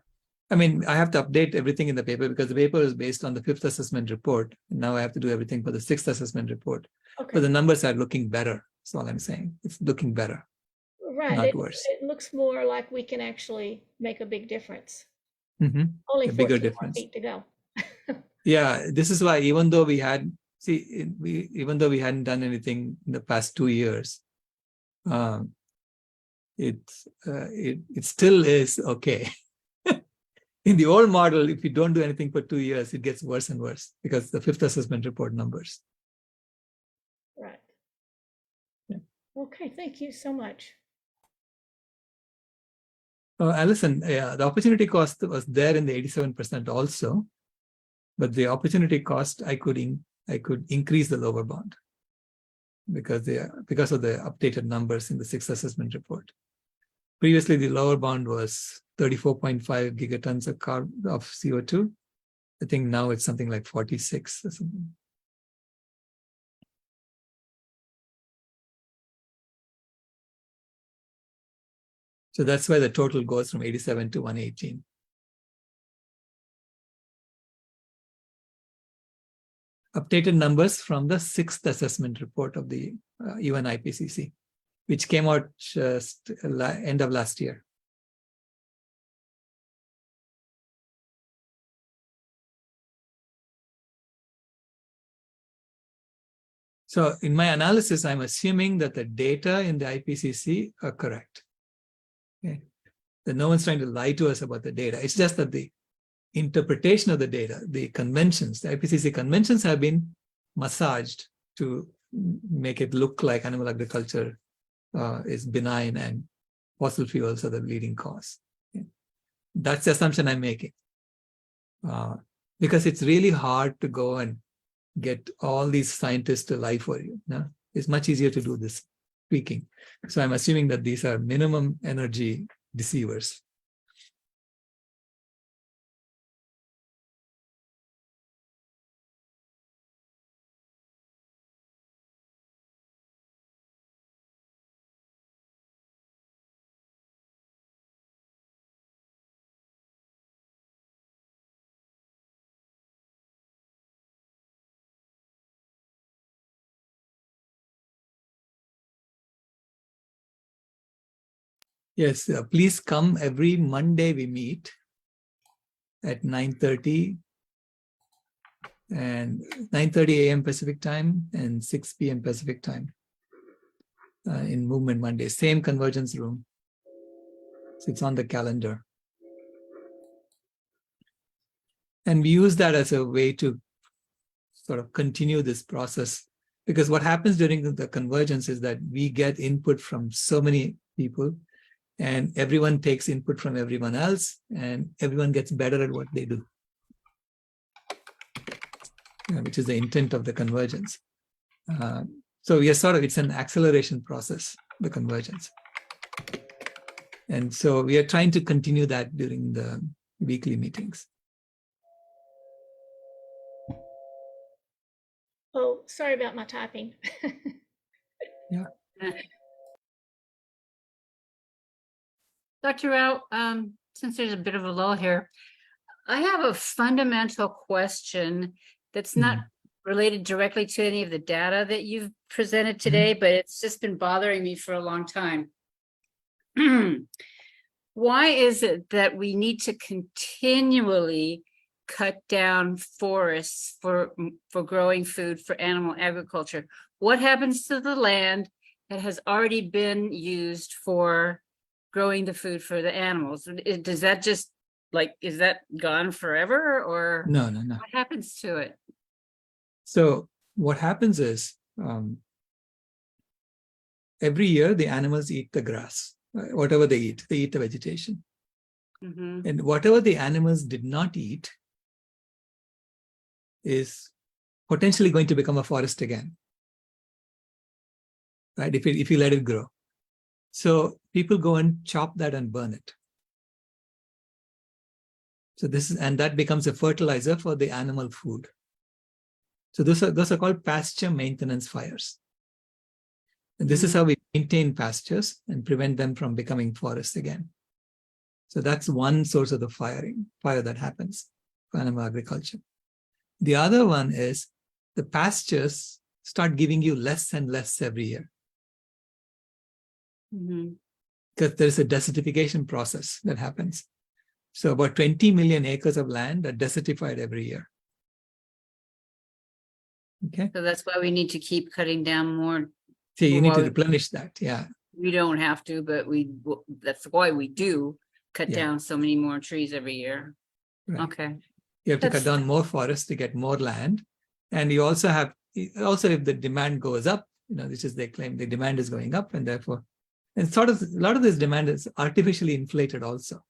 I mean, I have to update everything in the paper because the paper is based on the 5th assessment report. Now I have to do everything for the 6th assessment report. Okay. But the numbers are looking better. That's all I'm saying. It's looking better. Right. Not worse. It looks more like we can actually make a big difference. Only a bigger difference. Feet to go. Yeah, this is why even though we hadn't done anything in the past 2 years, it still is okay. In the old model, if you don't do anything for 2 years, it gets worse and worse because the 5th assessment report numbers. Right. Yeah. Okay, thank you so much. Alison, the opportunity cost was there in the 87% also, but the opportunity cost, I could increase the lower bound because of the updated numbers in the 6th assessment report. Previously, the lower bound was 34.5 gigatons of CO2. I think now it's something like 46 or something. So that's why the total goes from 87 to 118. Updated numbers from the 6th assessment report of the UN IPCC, which came out just end of last year. So in my analysis, I'm assuming that the data in the IPCC are correct. Okay. That no one's trying to lie to us about the data. It's just that the interpretation of the data, the conventions, the IPCC conventions have been massaged to make it look like animal agriculture is benign and fossil fuels are the leading cause. Okay. That's the assumption I'm making. Because it's really hard to go and get all these scientists to lie for you. No? It's much easier to do this tweaking. So I'm assuming that these are minimum energy deceivers. Yes, please come every Monday. We meet at 9:30 and 9:30 a.m. Pacific time and 6 p.m. Pacific time in Movement Monday. Same convergence room. So it's on the calendar. And we use that as a way to sort of continue this process, because what happens during the convergence is that we get input from so many people, and everyone takes input from everyone else, and everyone gets better at what they do, which is the intent of the convergence. So we are sort of, it's an acceleration process, the convergence. And so we are trying to continue that during the weekly meetings. Oh, sorry about my typing. Yeah. Dr. Rao, since there's a bit of a lull here, I have a fundamental question that's not related directly to any of the data that you've presented today, but it's just been bothering me for a long time. Why is it that we need to continually cut down forests for growing food for animal agriculture? What happens to the land that has already been used for growing the food for the animals? Does that just is that gone forever, or No. what happens to it? So what happens is every year the animals eat the grass, whatever they eat the vegetation. And whatever the animals did not eat is potentially going to become a forest again, right? If you let it grow. So people go and chop that and burn it. So and that becomes a fertilizer for the animal food. So those are called pasture maintenance fires. And this is how we maintain pastures and prevent them from becoming forests again. So that's one source of the fire that happens for animal agriculture. The other one is the pastures start giving you less and less every year. Because there's a desertification process that happens. So about 20 million acres of land are desertified every year. Okay. So that's why we need to keep cutting down more. So you need to replenish that. Yeah. We don't have to, but that's why we do cut down so many more trees every year. Right. Okay. You have to cut down more forests to get more land. And you also have, if the demand goes up, which is they claim the demand is going up, and therefore, and sort of a lot of this demand is artificially inflated also.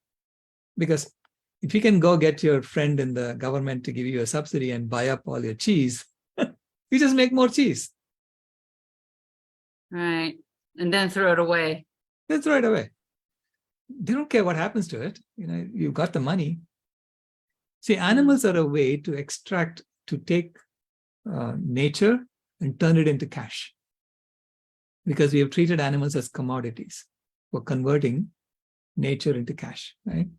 Because if you can go get your friend in the government to give you a subsidy and buy up all your cheese, you just make more cheese. Right. And then throw it away. Then throw it away. They don't care what happens to it. You've got the money. See, animals are a way to take nature and turn it into cash. Because we have treated animals as commodities for converting nature into cash, right?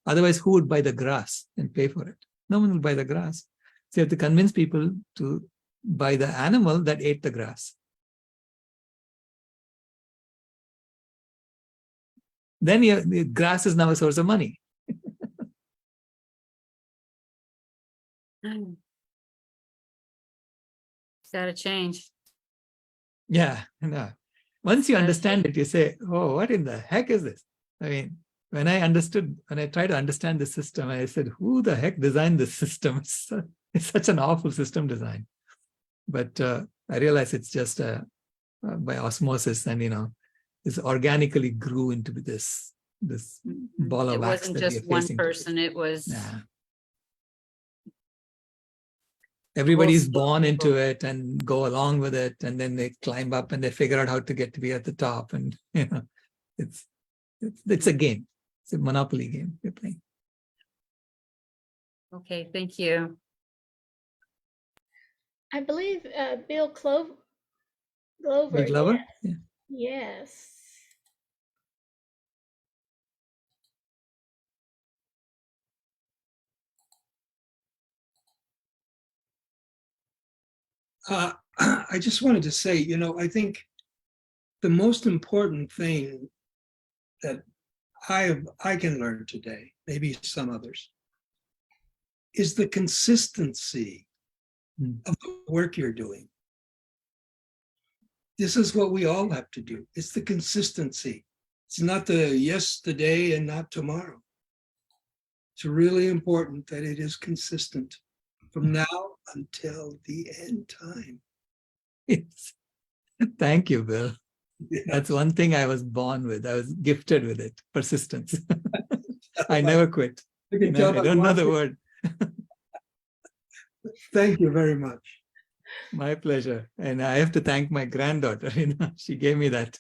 Otherwise, who would buy the grass and pay for it? No one will buy the grass. So you have to convince people to buy the animal that ate the grass. Then the grass is now a source of money. It's got to change. Yeah. No. Once you understand it, you say, oh, what in the heck is this? I mean, when I tried to understand the system, I said, who the heck designed this system? It's such an awful system design. But I realized it's just by osmosis, and it's organically grew into this this ball It of wax wasn't that we are just one facing. person, it was. Nah. Everybody's Well, born into it and go along with it, and then they climb up and they figure out how to get to be at the top. And it's a game. It's a monopoly game we're playing. Okay, thank you. I believe Bill Glover. Bill Glover? Yes. Yeah. Yes. I just wanted to say, I think the most important thing that I can learn today, maybe some others, is the consistency of the work you're doing. This is what we all have to do. It's the consistency. It's not the yesterday and not tomorrow. It's really important that it is consistent from now until the end time. Yes. Thank you, Bill. Yeah. That's one thing I was born with. I was gifted with it, persistence. I never quit. I can I tell by don't know the watching. word. Thank you very much. My pleasure. And I have to thank my granddaughter. She gave me that.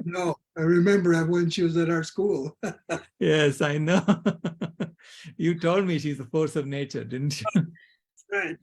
No, I remember when she was at our school. Yes, I know. You told me she's a force of nature, didn't you? Right.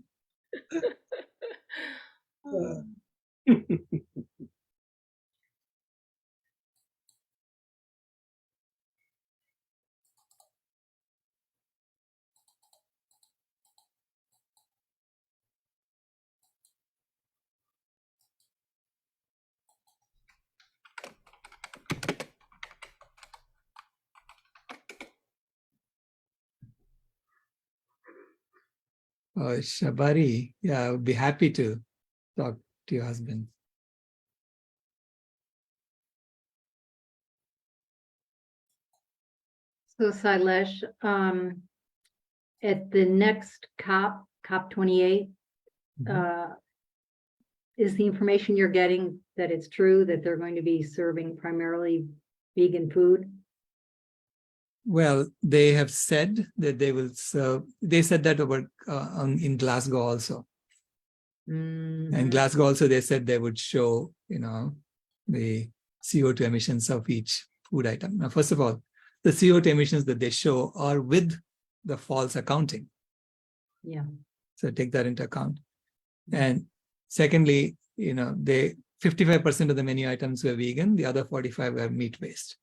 Oh, Shabari, yeah, I would be happy to talk to your husband. So Sailesh, at the next COP 28, is the information you're getting that it's true that they're going to be serving primarily vegan food? Well, they have said that they will serve. They said that over in Glasgow also. And Glasgow also, they said they would show, the CO2 emissions of each food item. Now, first of all, the CO2 emissions that they show are with the false accounting. Yeah. So take that into account. And secondly, they 55% of the menu items were vegan, the other 45 were meat-based.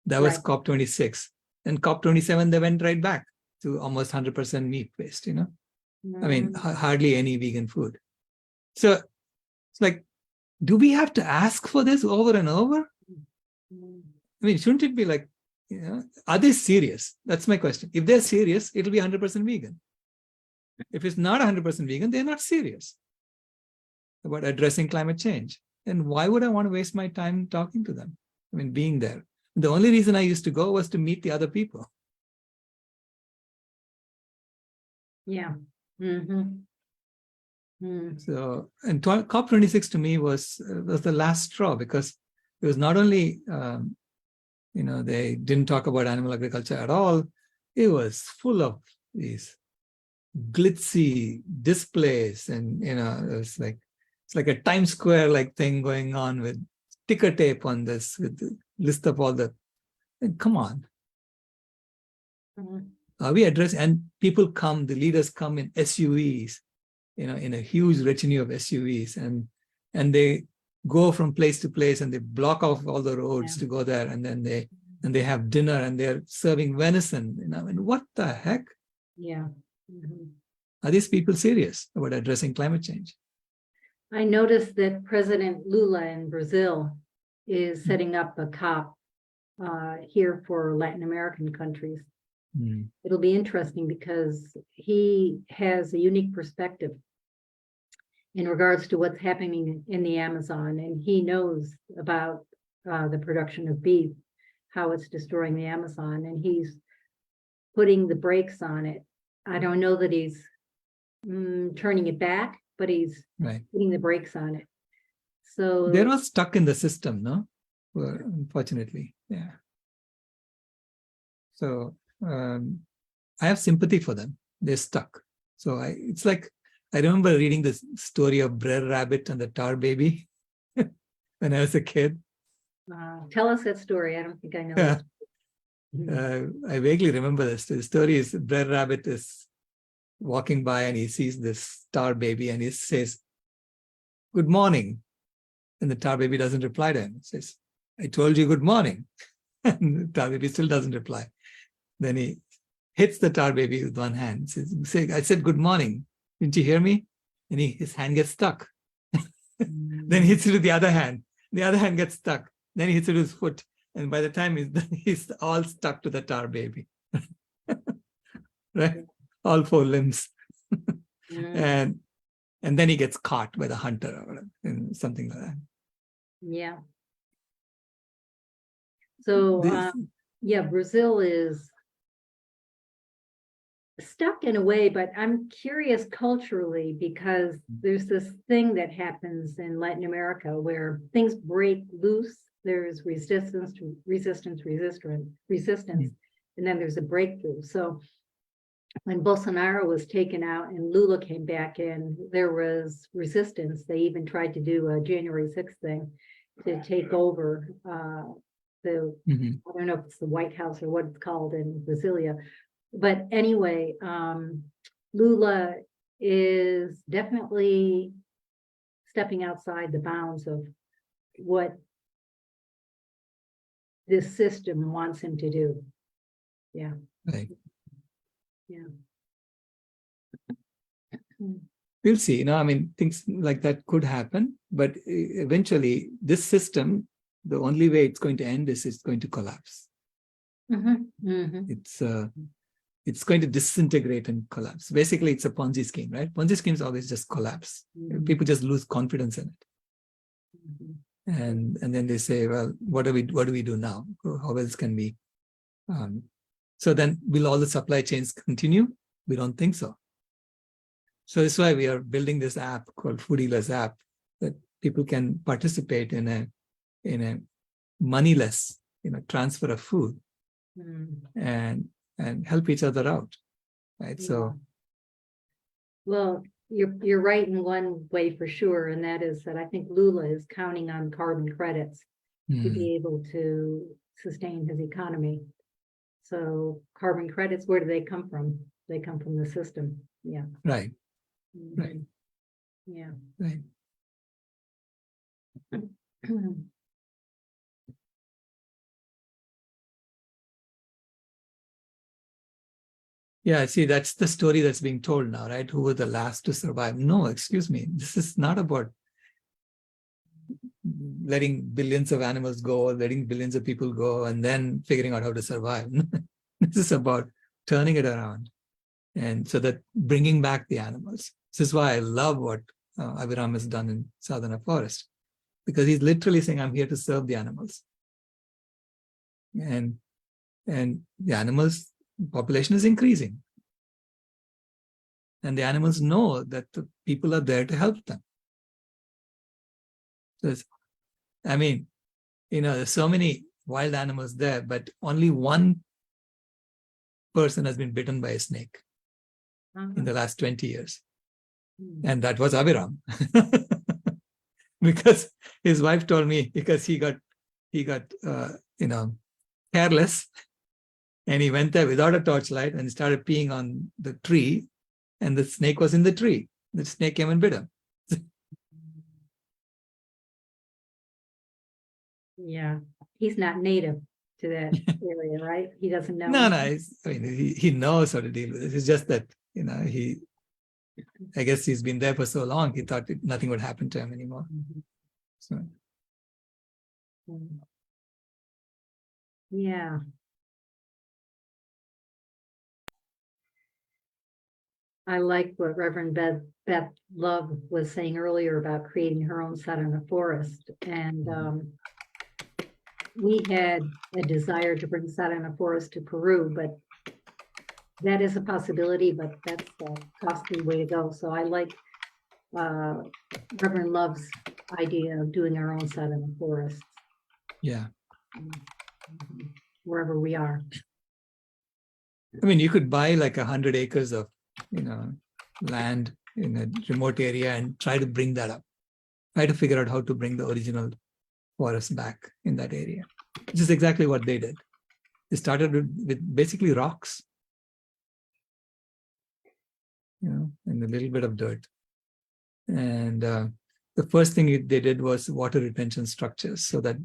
That was Right. COP26. And COP27, they went right back to almost 100% meat-based, I mean, hardly any vegan food. So it's like, do we have to ask for this over and over? I mean, shouldn't it be like, are they serious? That's my question. If they're serious, it'll be 100% vegan. If it's not 100% vegan, they're not serious about addressing climate change. And why would I want to waste my time talking to them? I mean, being there. The only reason I used to go was to meet the other people. Yeah. So, and COP26 to me was the last straw, because it was not only, they didn't talk about animal agriculture at all. It was full of these glitzy displays, and it's like a Times Square like thing going on with ticker tape on this, with the list of all the. And come on, are we addressing? And people come, the leaders come in SUVs, in a huge retinue of SUVs, and they go from place to place, and they block off all the roads to go there, and then they have dinner, and they're serving venison. I mean, what the heck? Yeah. Are these people serious about addressing climate change? I noticed that President Lula in Brazil is setting up a COP here for Latin American countries. It'll be interesting because he has a unique perspective in regards to what's happening in the Amazon, and he knows about the production of beef, how it's destroying the Amazon, and he's putting the brakes on it. I don't know that he's turning it back, but he's putting the brakes on it. So they're all stuck in the system, no? Well, unfortunately, yeah. So I have sympathy for them. They're stuck. So it's like, I remember reading this story of Brer Rabbit and the tar baby when I was a kid. Tell us that story. I don't think I know Yeah. this. I vaguely remember this. The story is Brer Rabbit is walking by and he sees this tar baby and he says, "Good morning." And the tar baby doesn't reply to him. He says, "I told you good morning." And the tar baby still doesn't reply. Then he hits the tar baby with one hand. Says, "I said good morning. Didn't you hear me?" And his hand gets stuck. Then he hits it with the other hand. The other hand gets stuck. Then he hits it with his foot. And by the time he's all stuck to the tar baby. Right? All four limbs. And then he gets caught by the hunter or whatever, and something like that. Yeah. So, yeah, Brazil is stuck in a way, but I'm curious culturally because there's this thing that happens in Latin America where things break loose. There's resistance, and then there's a breakthrough. So when Bolsonaro was taken out and Lula came back in, there was resistance. They even tried to do a January 6th thing to take over I don't know if it's the White House or what it's called in Brasilia. But anyway, Lula is definitely stepping outside the bounds of what this system wants him to do. Yeah. Right. Yeah. We'll see. I mean, things like that could happen, but eventually this system, the only way it's going to end is it's going to collapse. It's going to disintegrate and collapse. Basically, it's a Ponzi scheme, right? Ponzi schemes always just collapse. People just lose confidence in it. And then they say, well, what do we do now? How else can we? So then will all the supply chains continue? We don't think so. So that's why we are building this app called Food Healers app that people can participate in a moneyless, transfer of food and help each other out, right? Yeah. So, well, you're right in one way for sure, and that is that I think Lula is counting on carbon credits to be able to sustain his economy. So carbon credits, where do they come from? They come from the system. Yeah. Right. Right. Yeah. Right. Yeah, see, that's the story that's being told now, right? Who were the last to survive? No, excuse me. This is not about letting billions of animals go, letting billions of people go, and then figuring out how to survive. This is about turning it around. And so that bringing back the animals. This is why I love what Abhiram has done in Southern Forest, because he's literally saying, I'm here to serve the animals. And the animals population is increasing. And the animals know that the people are there to help them. So there's so many wild animals there, but only one person has been bitten by a snake in the last 20 years. And that was Abhiram. Because his wife told me, because he got careless, and he went there without a torchlight and started peeing on the tree, and the snake was in the tree. The snake came and bit him. Yeah, he's not native to that area, right? He doesn't know. No, he knows how to deal with it. It's just that, I guess he's been there for so long, he thought nothing would happen to him anymore. So. Yeah. I like what Reverend Beth Love was saying earlier about creating her own set in the forest. And we had a desire to bring Sat in a Forest to Peru, but that is a possibility, but that's a costly way to go. So I like Reverend Love's idea of doing our own Sat in the Forest. Yeah. Wherever we are. I mean, you could buy like 100 acres of, land in a remote area and try to bring that up. Try to figure out how to bring the original forest back in that area, which is exactly what they did. They started with basically rocks, and a little bit of dirt. And the first thing they did was water retention structures, so that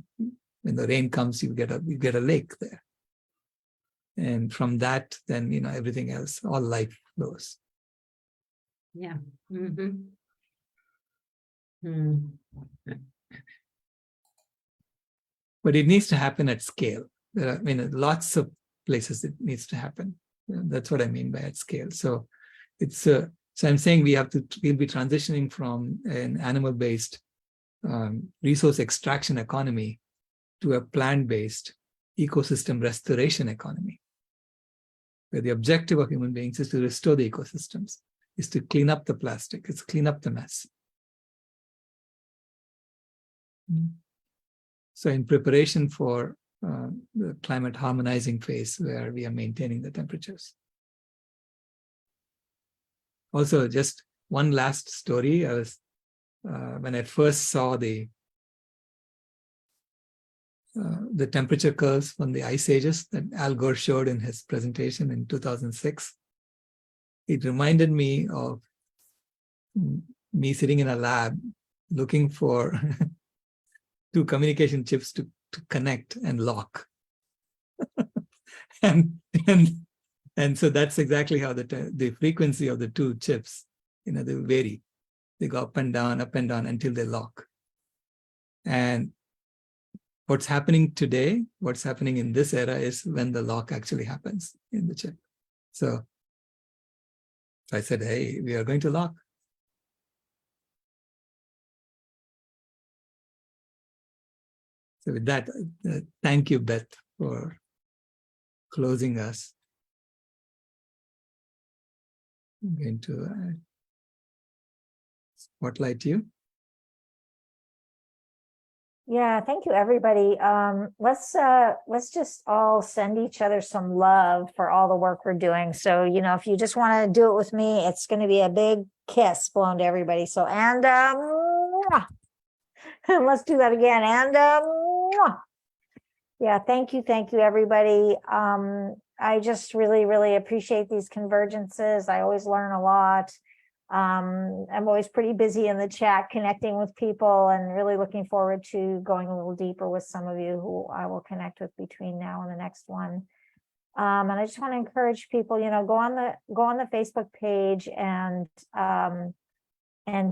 when the rain comes, you get a lake there. And from that, then everything else, all life flows. Yeah. Mm-hmm. Mm. But it needs to happen at scale. There are, lots of places it needs to happen. That's what I mean by at scale. So it's so I'm saying we'll be transitioning from an animal-based resource extraction economy to a plant-based ecosystem restoration economy, where the objective of human beings is to restore the ecosystems, is to clean up the plastic, is to clean up the mess. So in preparation for the climate harmonizing phase, where we are maintaining the temperatures. Also, just one last story. I was when I first saw the temperature curves from the ice ages that Al Gore showed in his presentation in 2006. It reminded me of me sitting in a lab looking for two communication chips to connect and lock. and so that's exactly how the frequency of the two chips, they vary. They go up and down until they lock. And what's happening today, what's happening in this era is when the lock actually happens in the chip. So I said, hey, we are going to lock. So with that, thank you, Beth, for closing us. I'm going to spotlight you. Yeah, thank you, everybody. Let's just all send each other some love for all the work we're doing. So, if you just want to do it with me, it's going to be a big kiss blown to everybody. So, and let's do that again. And yeah, thank you, everybody. I just really, really appreciate these convergences. I always learn a lot. I'm always pretty busy in the chat connecting with people, and really looking forward to going a little deeper with some of you who I will connect with between now and the next one. And I just want to encourage people, go on the Facebook page and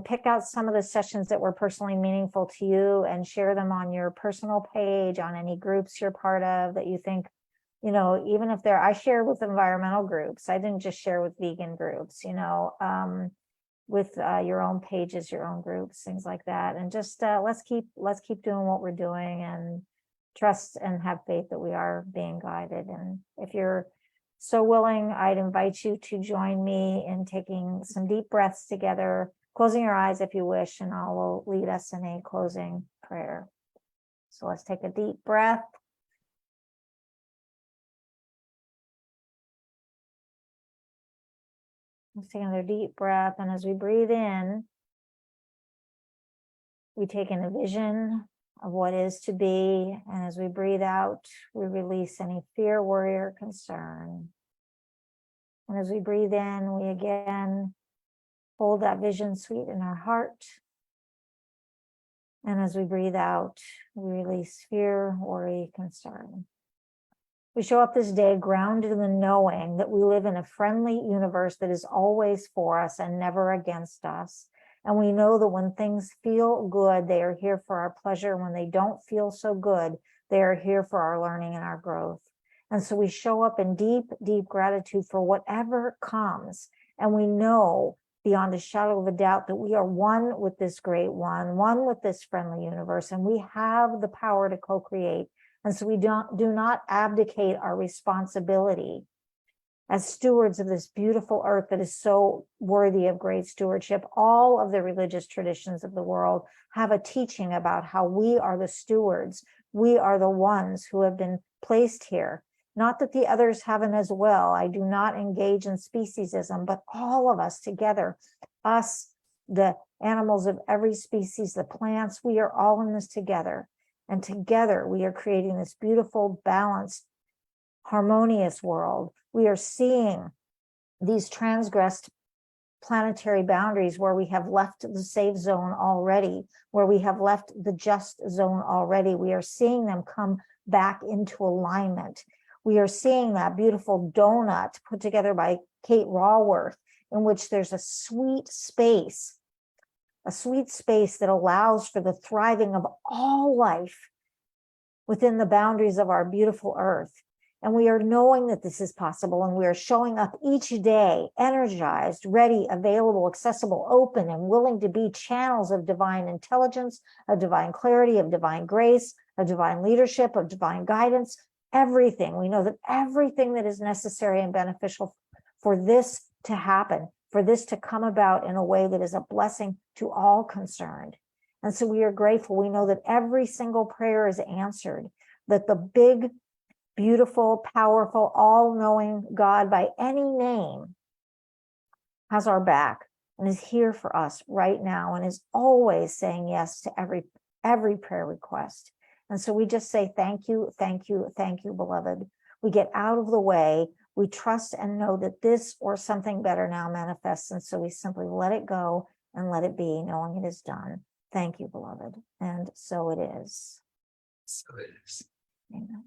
pick out some of the sessions that were personally meaningful to you and share them on your personal page, on any groups you're part of that you think, even if I share with environmental groups. I didn't just share with vegan groups, with your own pages, your own groups, things like that. And just let's keep doing what we're doing, and trust and have faith that we are being guided. And if you're so willing, I'd invite you to join me in taking some deep breaths together, closing your eyes if you wish, and I will lead us in a closing prayer. So let's take a deep breath. Let's take another deep breath. And as we breathe in, we take in a vision of what is to be. And as we breathe out, we release any fear, worry, or concern. And as we breathe in, we again hold that vision sweet in our heart. And as we breathe out, we release fear, worry, concern. We show up this day grounded in the knowing that we live in a friendly universe that is always for us and never against us. And we know that when things feel good, they are here for our pleasure. When they don't feel so good, they are here for our learning and our growth. And so we show up in deep, deep gratitude for whatever comes. And we know beyond a shadow of a doubt that we are one with this great one with this friendly universe, and we have the power to co-create. And so we do not abdicate our responsibility as stewards of this beautiful earth that is so worthy of great stewardship. All of the religious traditions of the world have a teaching about how we are the stewards. We are the ones who have been placed here, Not that the others haven't as well. I do not engage in speciesism, but all of us together, us, the animals of every species, the plants, we are all in this together. And together we are creating this beautiful, balanced, harmonious world. We are seeing these transgressed planetary boundaries where we have left the safe zone already, where we have left the just zone already. We are seeing them come back into alignment. We are seeing that beautiful donut put together by Kate Raworth, in which there's a sweet space that allows for the thriving of all life within the boundaries of our beautiful earth. And we are knowing that this is possible, and we are showing up each day energized, ready, available, accessible, open, and willing to be channels of divine intelligence, of divine clarity, of divine grace, of divine leadership, of divine guidance, everything. We know that everything that is necessary and beneficial for this to happen, for this to come about in a way that is a blessing to all concerned. And so we are grateful. We know that every single prayer is answered, that the big, beautiful, powerful, all-knowing God by any name has our back and is here for us right now and is always saying yes to every prayer request. And so we just say thank you, thank you, thank you, beloved. We get out of the way. We trust and know that this or something better now manifests. And so we simply let it go and let it be, knowing it is done. Thank you, beloved. And so it is. So it is. Amen.